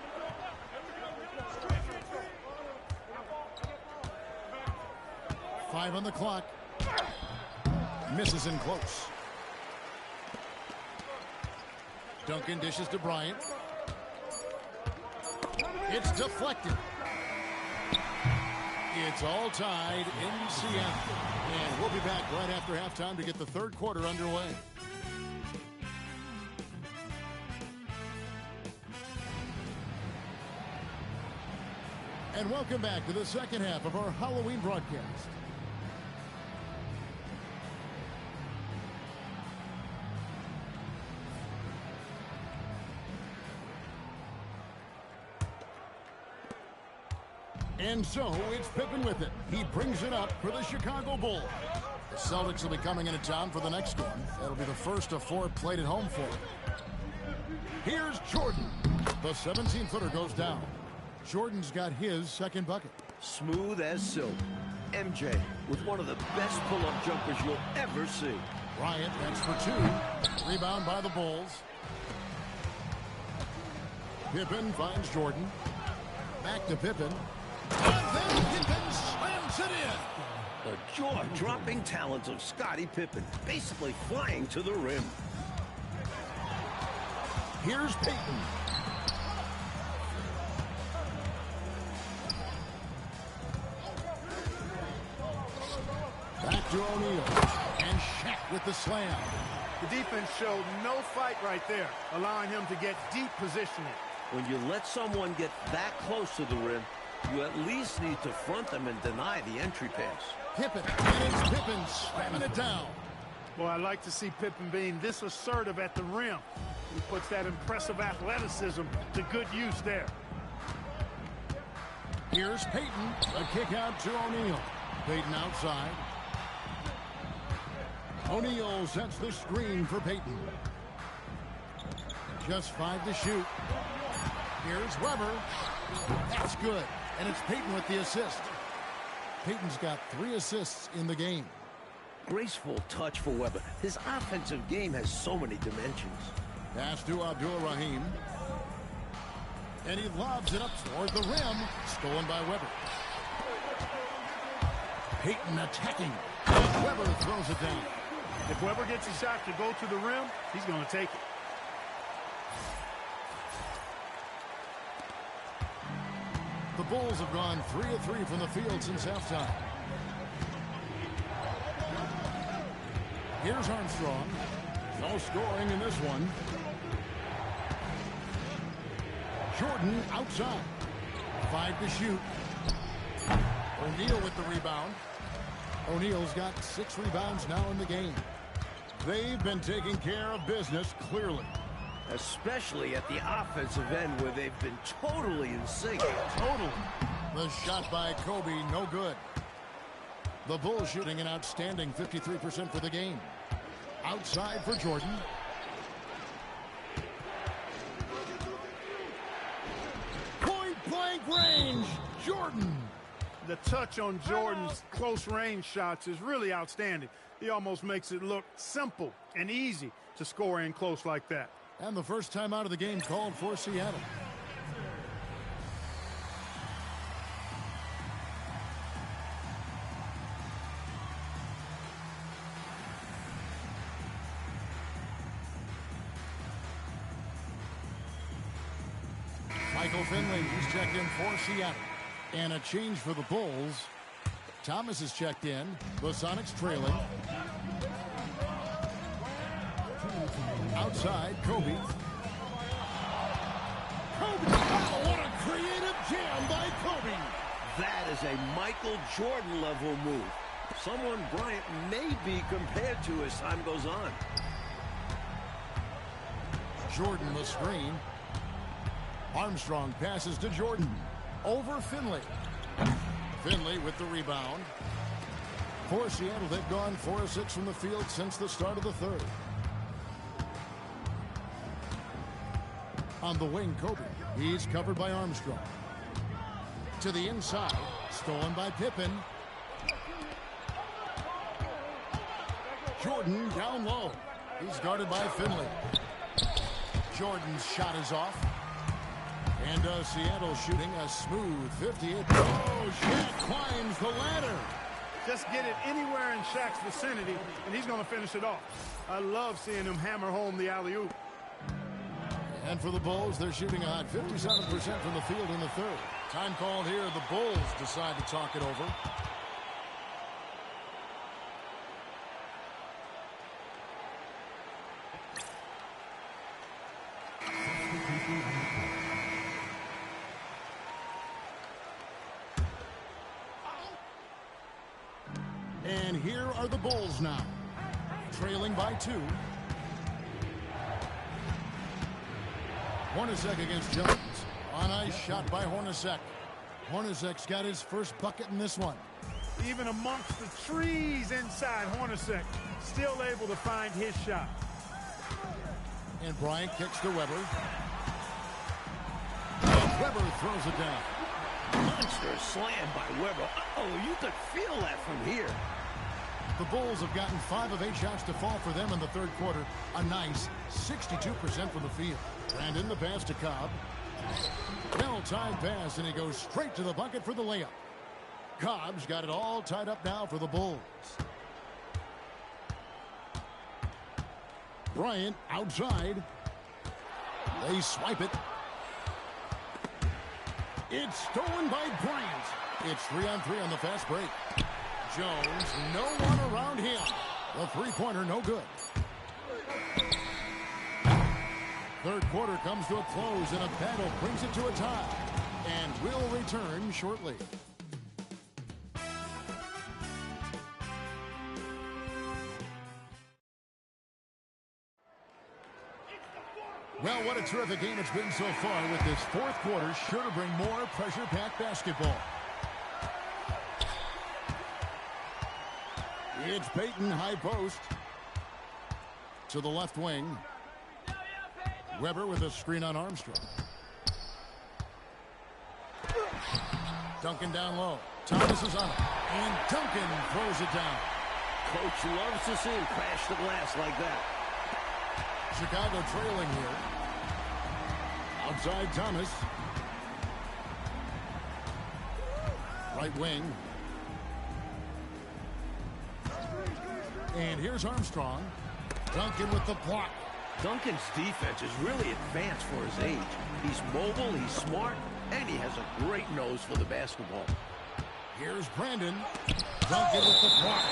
Five on the clock. Misses in close. Duncan dishes to Bryant. It's deflected. It's all tied in Seattle. And we'll be back right after halftime to get the third quarter underway. And welcome back to the second half of our Halloween broadcast. And so it's Pippen with it. He brings it up for the Chicago Bulls. The Celtics will be coming into town for the next one. That'll be the first of 4 played at home for them. Here's Jordan. The 17-footer goes down. Jordan's got his second bucket. Smooth as silk. MJ with one of the best pull-up jumpers you'll ever see. Bryant next for 2. Rebound by the Bulls. Pippen finds Jordan. Back to Pippen. And then Pippen slams it in. The jaw-dropping talent of Scottie Pippen, basically flying to the rim. Here's Payton. Back to O'Neal. And Shaq with the slam. The defense showed no fight right there, allowing him to get deep positioning. When you let someone get that close to the rim, you at least need to front them and deny the entry pass. Pippen, and it's Pippen slamming it down. Well, I like to see Pippen being this assertive at the rim. He puts that impressive athleticism to good use there. Here's Payton, a kick out to O'Neal. Payton outside. O'Neal sets the screen for Payton. Just 5 to shoot. Here's Weber. That's good. And it's Payton with the assist. Payton's got 3 assists in the game. Graceful touch for Weber. His offensive game has so many dimensions. Pass to Abdul-Rahim. And he lobs it up toward the rim. Stolen by Weber. Payton attacking. And Weber throws it down. If Weber gets a shot to go to the rim, he's going to take it. The Bulls have gone 3 of 3 from the field since halftime. Here's Armstrong. No scoring in this one. Jordan outside. 5 to shoot. O'Neal with the rebound. O'Neal's got 6 rebounds now in the game. They've been taking care of business clearly. Especially at the offensive end where they've been totally in sync. Totally. The shot by Kobe, no good. The Bulls shooting an outstanding 53% for the game. Outside for Jordan. Point-blank range. Jordan. The touch on Jordan's close-range shots is really outstanding. He almost makes it look simple and easy to score in close like that. And the first time out of the game called for Seattle. Michael Finley, he's checked in for Seattle. And a change for the Bulls. Thomas is checked in. The Sonics trailing. Outside, Kobe. Kobe! Oh, what a creative jam by Kobe! That is a Michael Jordan level move. Someone Bryant may be compared to as time goes on. Jordan the screen. Armstrong passes to Jordan. Over Finley. Finley with the rebound. For Seattle, they've gone 4 of 6 from the field since the start of the third. On the wing, Kobe. He's covered by Armstrong. To the inside. Stolen by Pippen. Jordan down low. He's guarded by Finley. Jordan's shot is off. And Seattle shooting a smooth 58. Oh, Shaq climbs the ladder. Just get it anywhere in Shaq's vicinity, and he's going to finish it off. I love seeing him hammer home the alley-oop. And for the Bulls, they're shooting a hot 57% from the field in the third. Time called here. The Bulls decide to talk it over. And here are the Bulls now, trailing by 2. Hornacek against Jones. A nice shot by Hornacek. Hornacek's got his first bucket in this one. Even amongst the trees inside, Hornacek still able to find his shot. And Bryant kicks to Weber. Weber throws it down. Monster slam by Weber. Uh-oh, you could feel that from here. The Bulls have gotten 5 of 8 shots to fall for them in the third quarter. A nice 62% from the field. Brandon, the pass to Cobb. Well-timed pass, and he goes straight to the bucket for the layup. Cobb's got it all tied up now for the Bulls. Bryant outside. They swipe it. It's stolen by Bryant. It's 3-on-3 on the fast break. Jones, no one around him. The three-pointer, no good. Third quarter comes to a close, and a battle brings it to a tie. And we'll return shortly. Well, what a terrific game it's been so far, with this fourth quarter sure to bring more pressure-packed basketball. It's Payton, high post. To the left wing. Weber with a screen on Armstrong. Duncan down low. Thomas is on it. And Duncan throws it down. Coach loves to see him crash the glass like that. Chicago trailing here. Outside Thomas. Right wing. And here's Armstrong. Duncan with the block. Duncan's defense is really advanced for his age. He's mobile, he's smart, and he has a great nose for the basketball. Here's Brandon. Duncan with the block.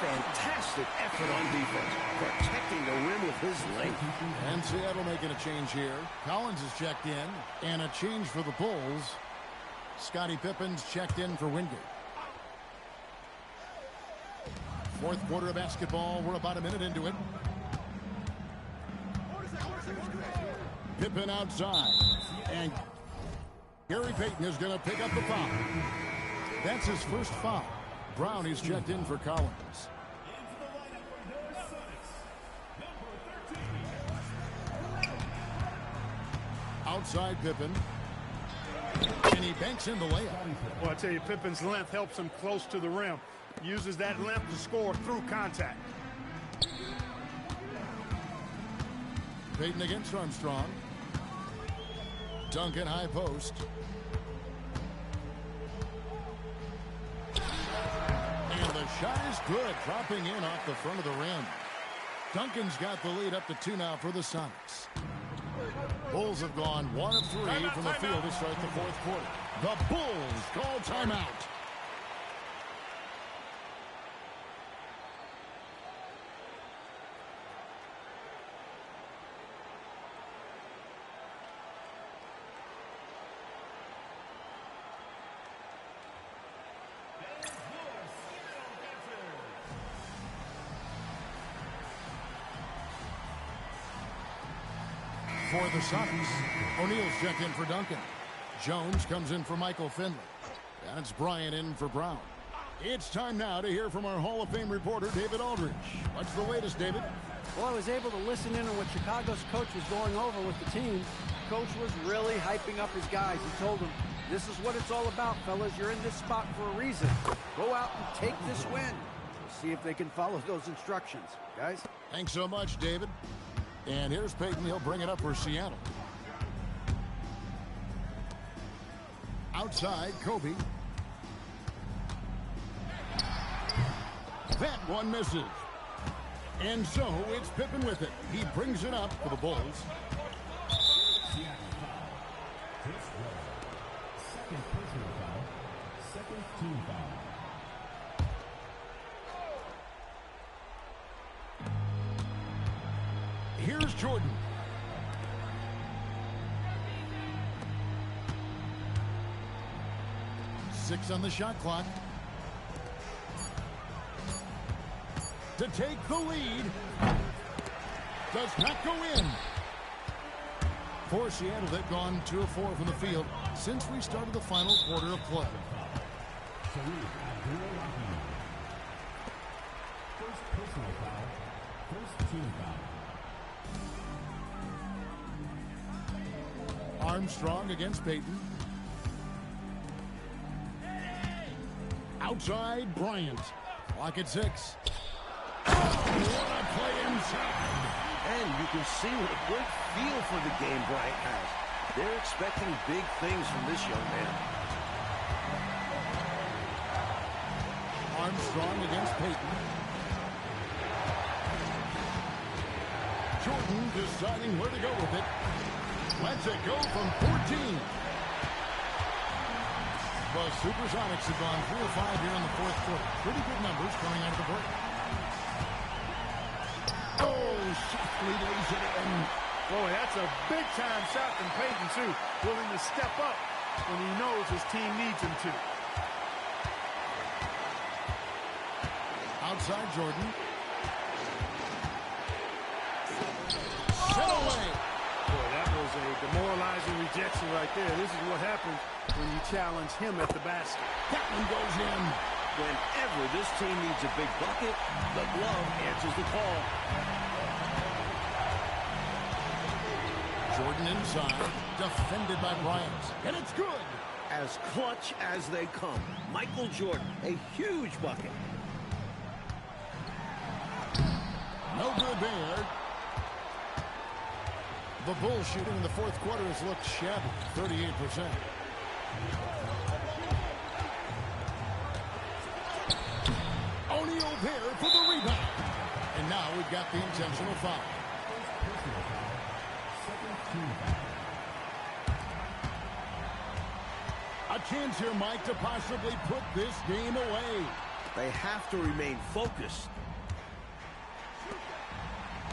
Fantastic effort on defense, protecting the rim with his length. And Seattle making a change here. Collins is checked in. And a change for the Bulls. Scottie Pippen's checked in for Wingate. Fourth quarter of basketball. We're about a minute into it. Pippen outside. And Gary Payton is going to pick up the foul. That's his first foul. Brown is checked in for Collins. Outside Pippen. And he banks in the layup. Well, I tell you, Pippen's length helps him close to the rim. Uses that length to score through contact. Payton against Armstrong. Duncan high post. And the shot is good, dropping in off the front of the rim. Duncan's got the lead up to 2 now for the Sonics. Bulls have gone 1 of 3 from the field to start the fourth quarter. The Bulls call timeout. For the Sonics, O'Neal's checked in for Duncan. Jones comes in for Michael Finley. And it's Bryant in for Brown. It's time now to hear from our Hall of Fame reporter, David Aldridge. What's the latest, David? Well, I was able to listen in on what Chicago's coach was going over with the team. Coach was really hyping up his guys. He told them, this is what it's all about, fellas. You're in this spot for a reason. Go out and take this win. We'll see if they can follow those instructions. Guys? Thanks so much, David. And here's Payton. He'll bring it up for Seattle. Outside, Kobe. That one misses. And so it's Pippen with it. He brings it up for the Bulls. Second personal foul. Second team foul. Here's Jordan. Six on the shot clock. to take the lead. Does not go in. For Seattle, they've gone 2 of 4 from the field since we started the final quarter of play. First personal foul. First team foul. Armstrong against Peyton. Outside, Bryant. Clock at 6. Oh, what a play inside. And you can see what a great feel for the game Bryant has. They're expecting big things from this young man. Armstrong against Peyton. Jordan deciding where to go with it. Lets it go from 14. The Supersonics have gone 3 of 5 here in the fourth quarter. Pretty good numbers coming out of the break. Oh, softly lays it in. Boy, that's a big-time shot from Peyton, too. Willing to step up when he knows his team needs him to. Outside Jordan. Set away. Boy, that was a demoralizing rejection right there. This is what happens when you challenge him at the basket. That one goes in. Whenever this team needs a big bucket, the glove answers the call. Jordan inside, defended by Bryant. And it's good. As clutch as they come. Michael Jordan, a huge bucket. No good there. The Bulls shooting in the fourth quarter has looked shabby, 38%. O'Neal there for the rebound. And now we've got the intentional foul. A chance here, Mike, to possibly put this game away. They have to remain focused.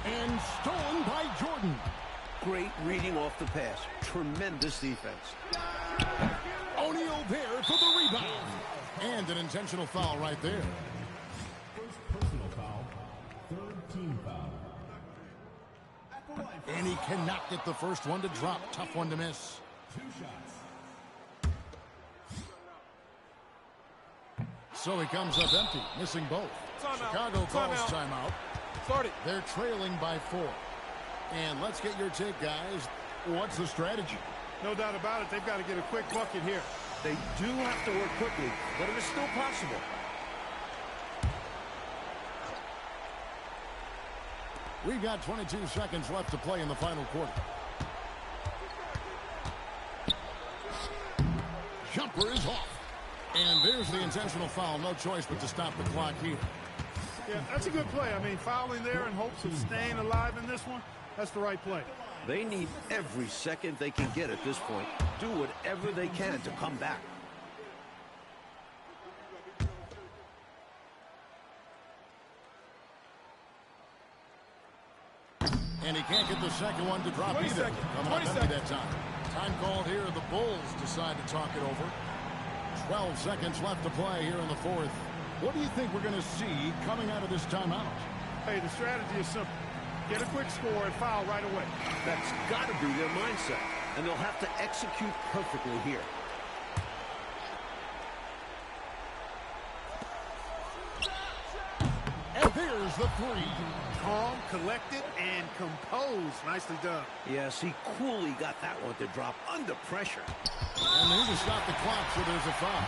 And stolen by Jordan. Great reading off the pass. Tremendous defense. O'Neal there for the rebound. And an intentional foul right there. First personal foul. Third team foul. And he cannot get the first one to drop. Tough one to miss. 2 shots. So he comes up empty, missing both. Chicago calls timeout. They're trailing by 4. And let's get your take, guys. What's the strategy? No doubt about it. They've got to get a quick bucket here. They do have to work quickly, but it is still possible. We've got 22 seconds left to play in the final quarter. Jumper is off. And there's the intentional foul. No choice but to stop the clock here. Yeah, that's a good play. I mean, fouling there in hopes of staying alive in this one, that's the right play. They need every second they can get at this point. Do whatever they can to come back. And he can't get the second one to drop either. Coming up empty that time. Time called here. The Bulls decide to talk it over. 12 seconds left to play here in the fourth. What do you think we're going to see coming out of this timeout? Hey, the strategy is simple. Get a quick score and foul right away. That's got to be their mindset, and they'll have to execute perfectly here. And there's the three. Calm, collected, and composed. Nicely done. Yes, he coolly got that one to drop under pressure. And they just stop the clock, so there's a foul.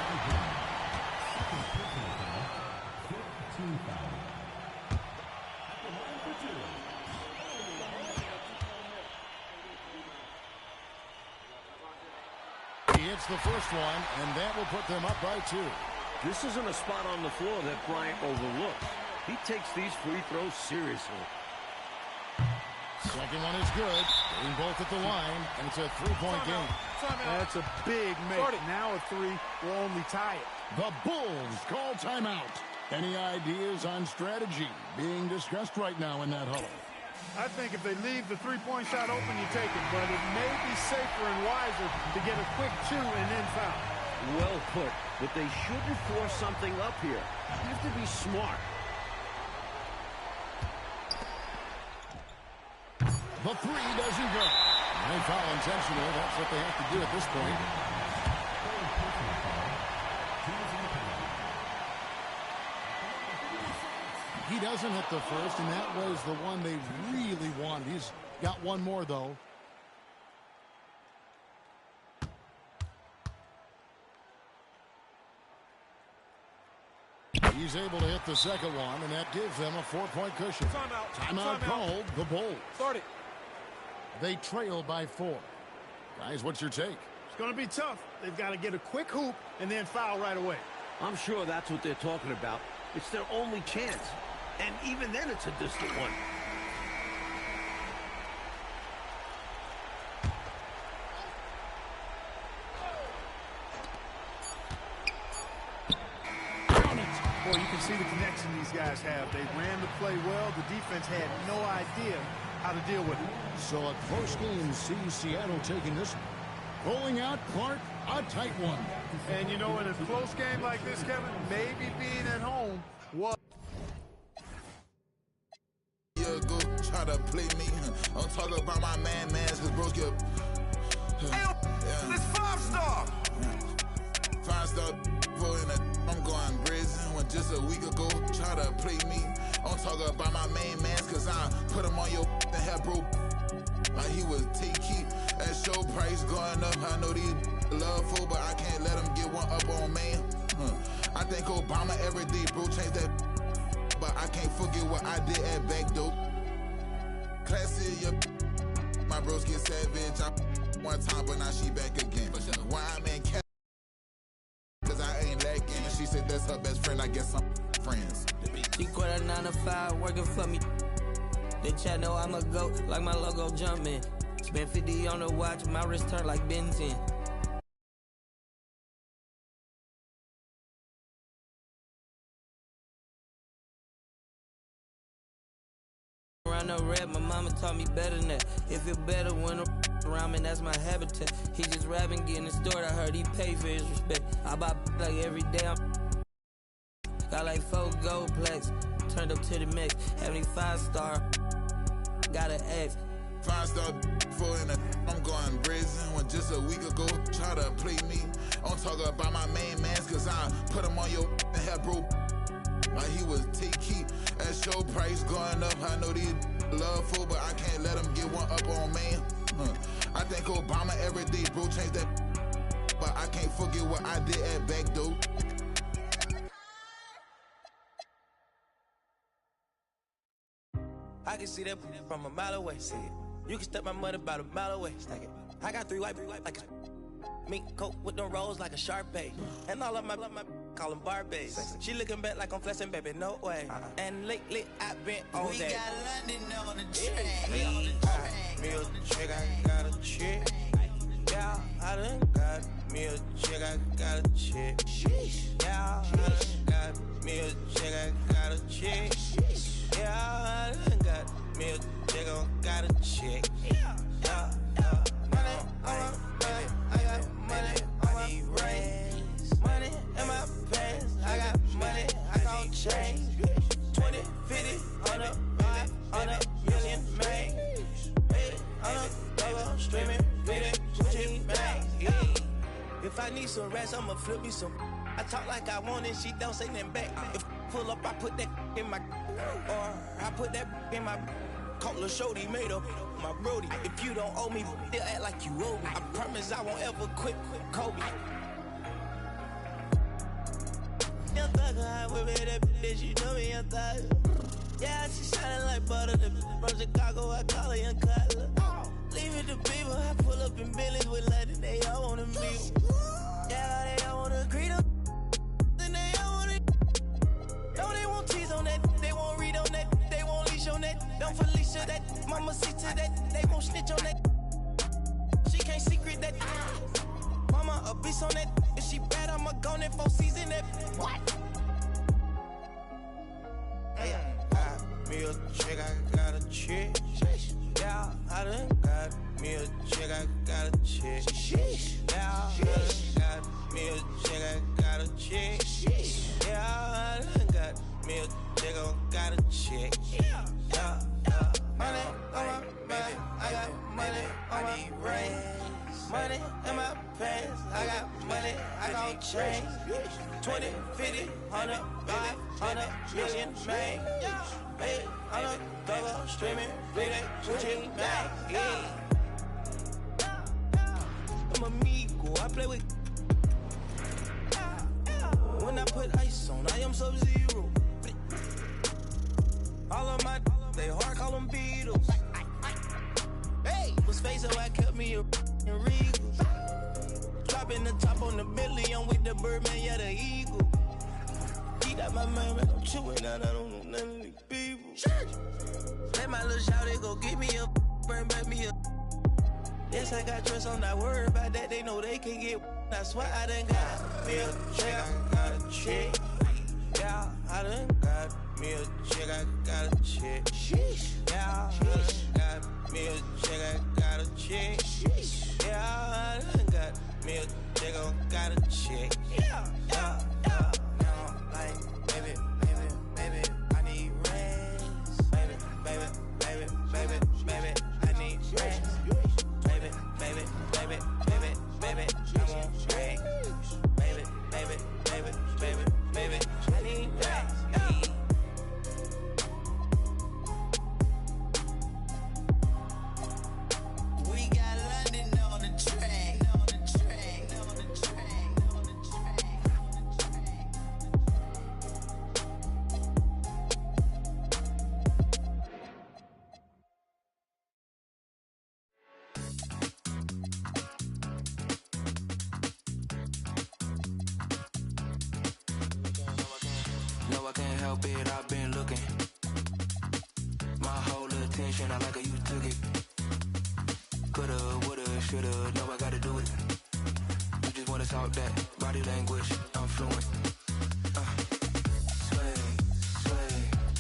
He hits the first one, and that will put them up by 2. This isn't a spot on the floor that Bryant overlooks. He takes these free throws seriously. Second one is good. Getting both at the line, and it's a 3-point game. That's a big make. Now a 3 will only tie it. The Bulls call timeout. Any ideas on strategy being discussed right now in that huddle? I think if they leave the three-point shot open, you take it. But it may be safer and wiser to get a quick 2 and then foul. Well put. But they shouldn't force something up here. You have to be smart. The three doesn't go. They foul intentionally. That's what they have to do at this point. He doesn't hit the first, and that was the one they really wanted. He's got one more, though. He's able to hit the second one, and that gives them a 4-point cushion. Timeout called. The Bulls. Start it. They trail by 4. Guys, what's your take? It's going to be tough. They've got to get a quick hoop and then foul right away. I'm sure that's what they're talking about. It's their only chance. And even then, it's a distant one. Boy, you can see the connection these guys have. They ran the play well. The defense had no idea how to deal with it. So a close game sees Seattle taking this one. Rolling out Clark, a tight one. And, you know, in a close game like this, Kevin, maybe being at home was... Go try to play me. I'm talking about my mans, cause bros get... This 5-star! 5-star in a... I'm going brazen when just a week ago try to play me. I'm talking about my mans, cause I put him on your and have bro. Like he was take-key. That show price going up. I know these love for, but I can't let them get one up on man. I think Obama every day, bro, changed that. But I can't forget what I did at back dope. Classy, yeah. My bros get savage. I one time, but now she back again. Why I'm in cat, cause I ain't lacking. She said that's her best friend. I guess I'm friends. She quit her 9 to 5, working for me. They chat know I'm a goat, like my logo jumping. Spent 50 on the watch, my wrist turned like Ben 10. Around the rap, my mama taught me better than that. It feel better when around me, that's my habitat. He just rapping, getting stored. I heard he pay for his respect. I buy like every day. Got like 4 gold plaques, turned up to the max. 75-star, got an X. 5-star in a... I'm going brazen when just a week ago try to play me. I'm talking about my mans, cause I put him on your and have bro. Like he was take-key. That show price going up. I know these love for, but I can't let them get one up on man. I think Obama every day, bro, changed that. But I can't forget what I did at back dope. I can see that from a mile away. See it. You can step my money about a mile away. Stack it. I got 3 white like a mink coat with them rolls like a Sharpay. And all of my call them Barbies. She looking back like I'm flexing, baby, no way. And lately I've been on that. We got London on the track. Me a chick, I got a chick. Yeah, I done got me a chick, I got a chick. Yeah, I done got me a chick, I got a chick. Yeah, I done got me a chick, I got a chick. Yeah, money on my back, I got money on my rings. Money in my pants, I got money, I gon' change. 20, 50, 100, 100 million, man. On a double, streaming, bleeding, Gucci, bang. If I need some rats, I'ma flip me some. I talk like I want it, she don't say nothing back. If pull up, I put that in my, or I put that in my. Call a shorty, made up my brody. If you don't owe me, they'll act like you owe me. I promise I won't ever quit Kobe. Young thugger, I whip it that bitch, you know me, young thugger. Yeah, she shining like butter. The from Chicago, I call her Young Cutler. Leave it to people, I pull up in Billy's with London, they all wanna meet. Yeah, they all wanna agree to. Then they all wanna. No, they won't tease on that, they won't read on that, they won't leash on that. Don't Felicia that, mama see to that, they won't snitch on that. She can't secret that. Mama a beast on that. If she bad, I'ma go in 4 season that. What? Me a chick, I got a chick. Yeah, I done got me a chick, I got a chick. Yeah, I done got me a chick, I got a chick. Yeah, I done got me a chick, I got a chick. Yeah, money on my back. I got money on my brain. Money in my pants. I got money, I gon' change. 20, 50, 100, 500 million, man. 800 double streaming, video, switching back. Yeah. I'm amigo, I play with. When I put ice on, I am Sub-Zero. All of my, they hard, call them Beatles. Hey, was face so I kept me a Regal. Dropping the top on the Bentley, I'm with the Birdman, yeah, the Eagle. He got my man, I'm chewing out, I don't know none of these people. Let my little shawty go get me a, burn back me a. Yes, I got trust, I'm not worried about that, they know they can get. I swear I done got me a check, I got a check. Yeah, I done got me a check, I got a check. Yeah, I done got me a check, I got a check. Yeah, I done got me a check, I got a check. Yeah, yeah, yeah. Now, like, baby, I need rest. Baby, I need rest. Baby, I want rest. Baby, I need rest. We got London on the track. No, I can't help it, I've been looking. My whole attention, I like how you took it. Coulda, woulda, shoulda, no, I gotta do it. You just wanna talk that body language, I'm fluent. Sway, sway,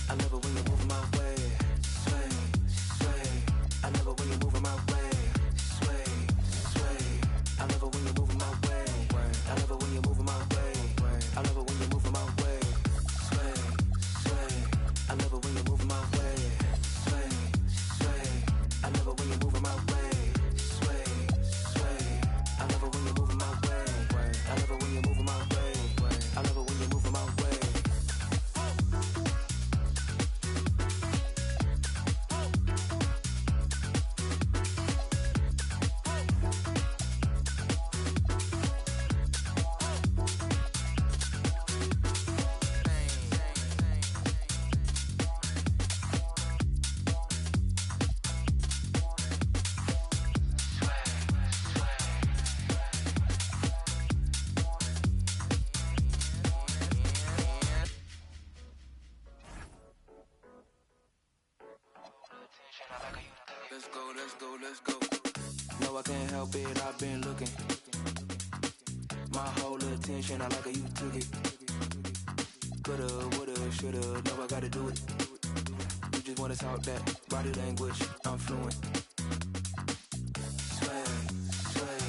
I love it when you're moving my way. Sway, sway, I love it when you're moving my way. Sway, sway, I love it when you're moving my way. I love it when you're moving my way. I love it when you're moving my way. Sway, sway, I love it when you're moving my way. Sway, sway, I love it when you're moving my way. Sway, sway, I love it when you're moving my way. I love it when you're moving my way. I love it when you're moving my way. Let's go. No, I can't help it, I've been looking. My whole attention, I like how you took it. Coulda, woulda, shoulda, no, I gotta do it. You just wanna talk that body language, I'm fluent. Sway, sway,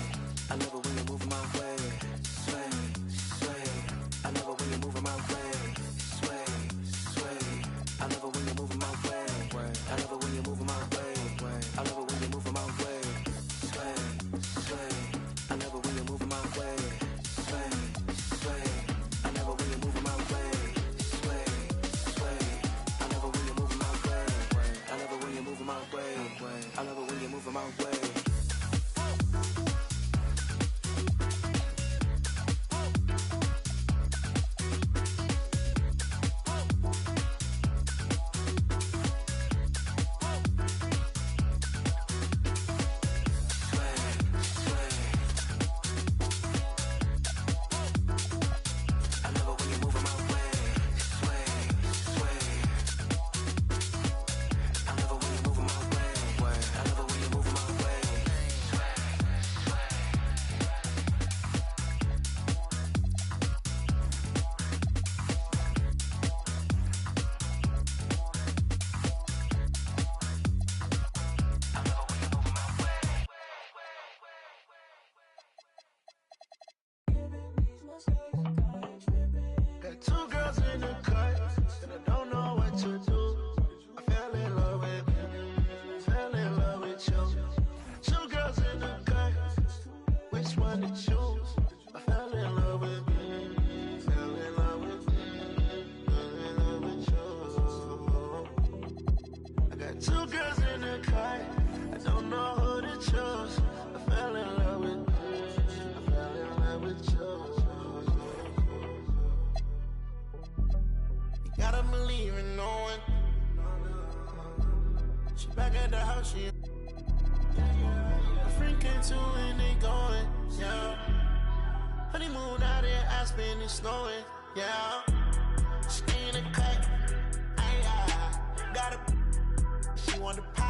I love it when you're moving my way. Sway, sway, I love it when you're moving my way. Sway, sway, I love it when you're moving my way. I love it when you're moving my way. I love it when you're moving my way. Sway, sway, I love it when you're moving my way. Sway, sway, I love it when you're moving my way. Sway, sway, I love it when you're moving my way. I love it when you're moving my way. I love believe in no one. She back at the house, she. My friend came too and they going, yeah. Honeymoon out there, Aspen, it's snowing, yeah. She in the cut, got a. She want the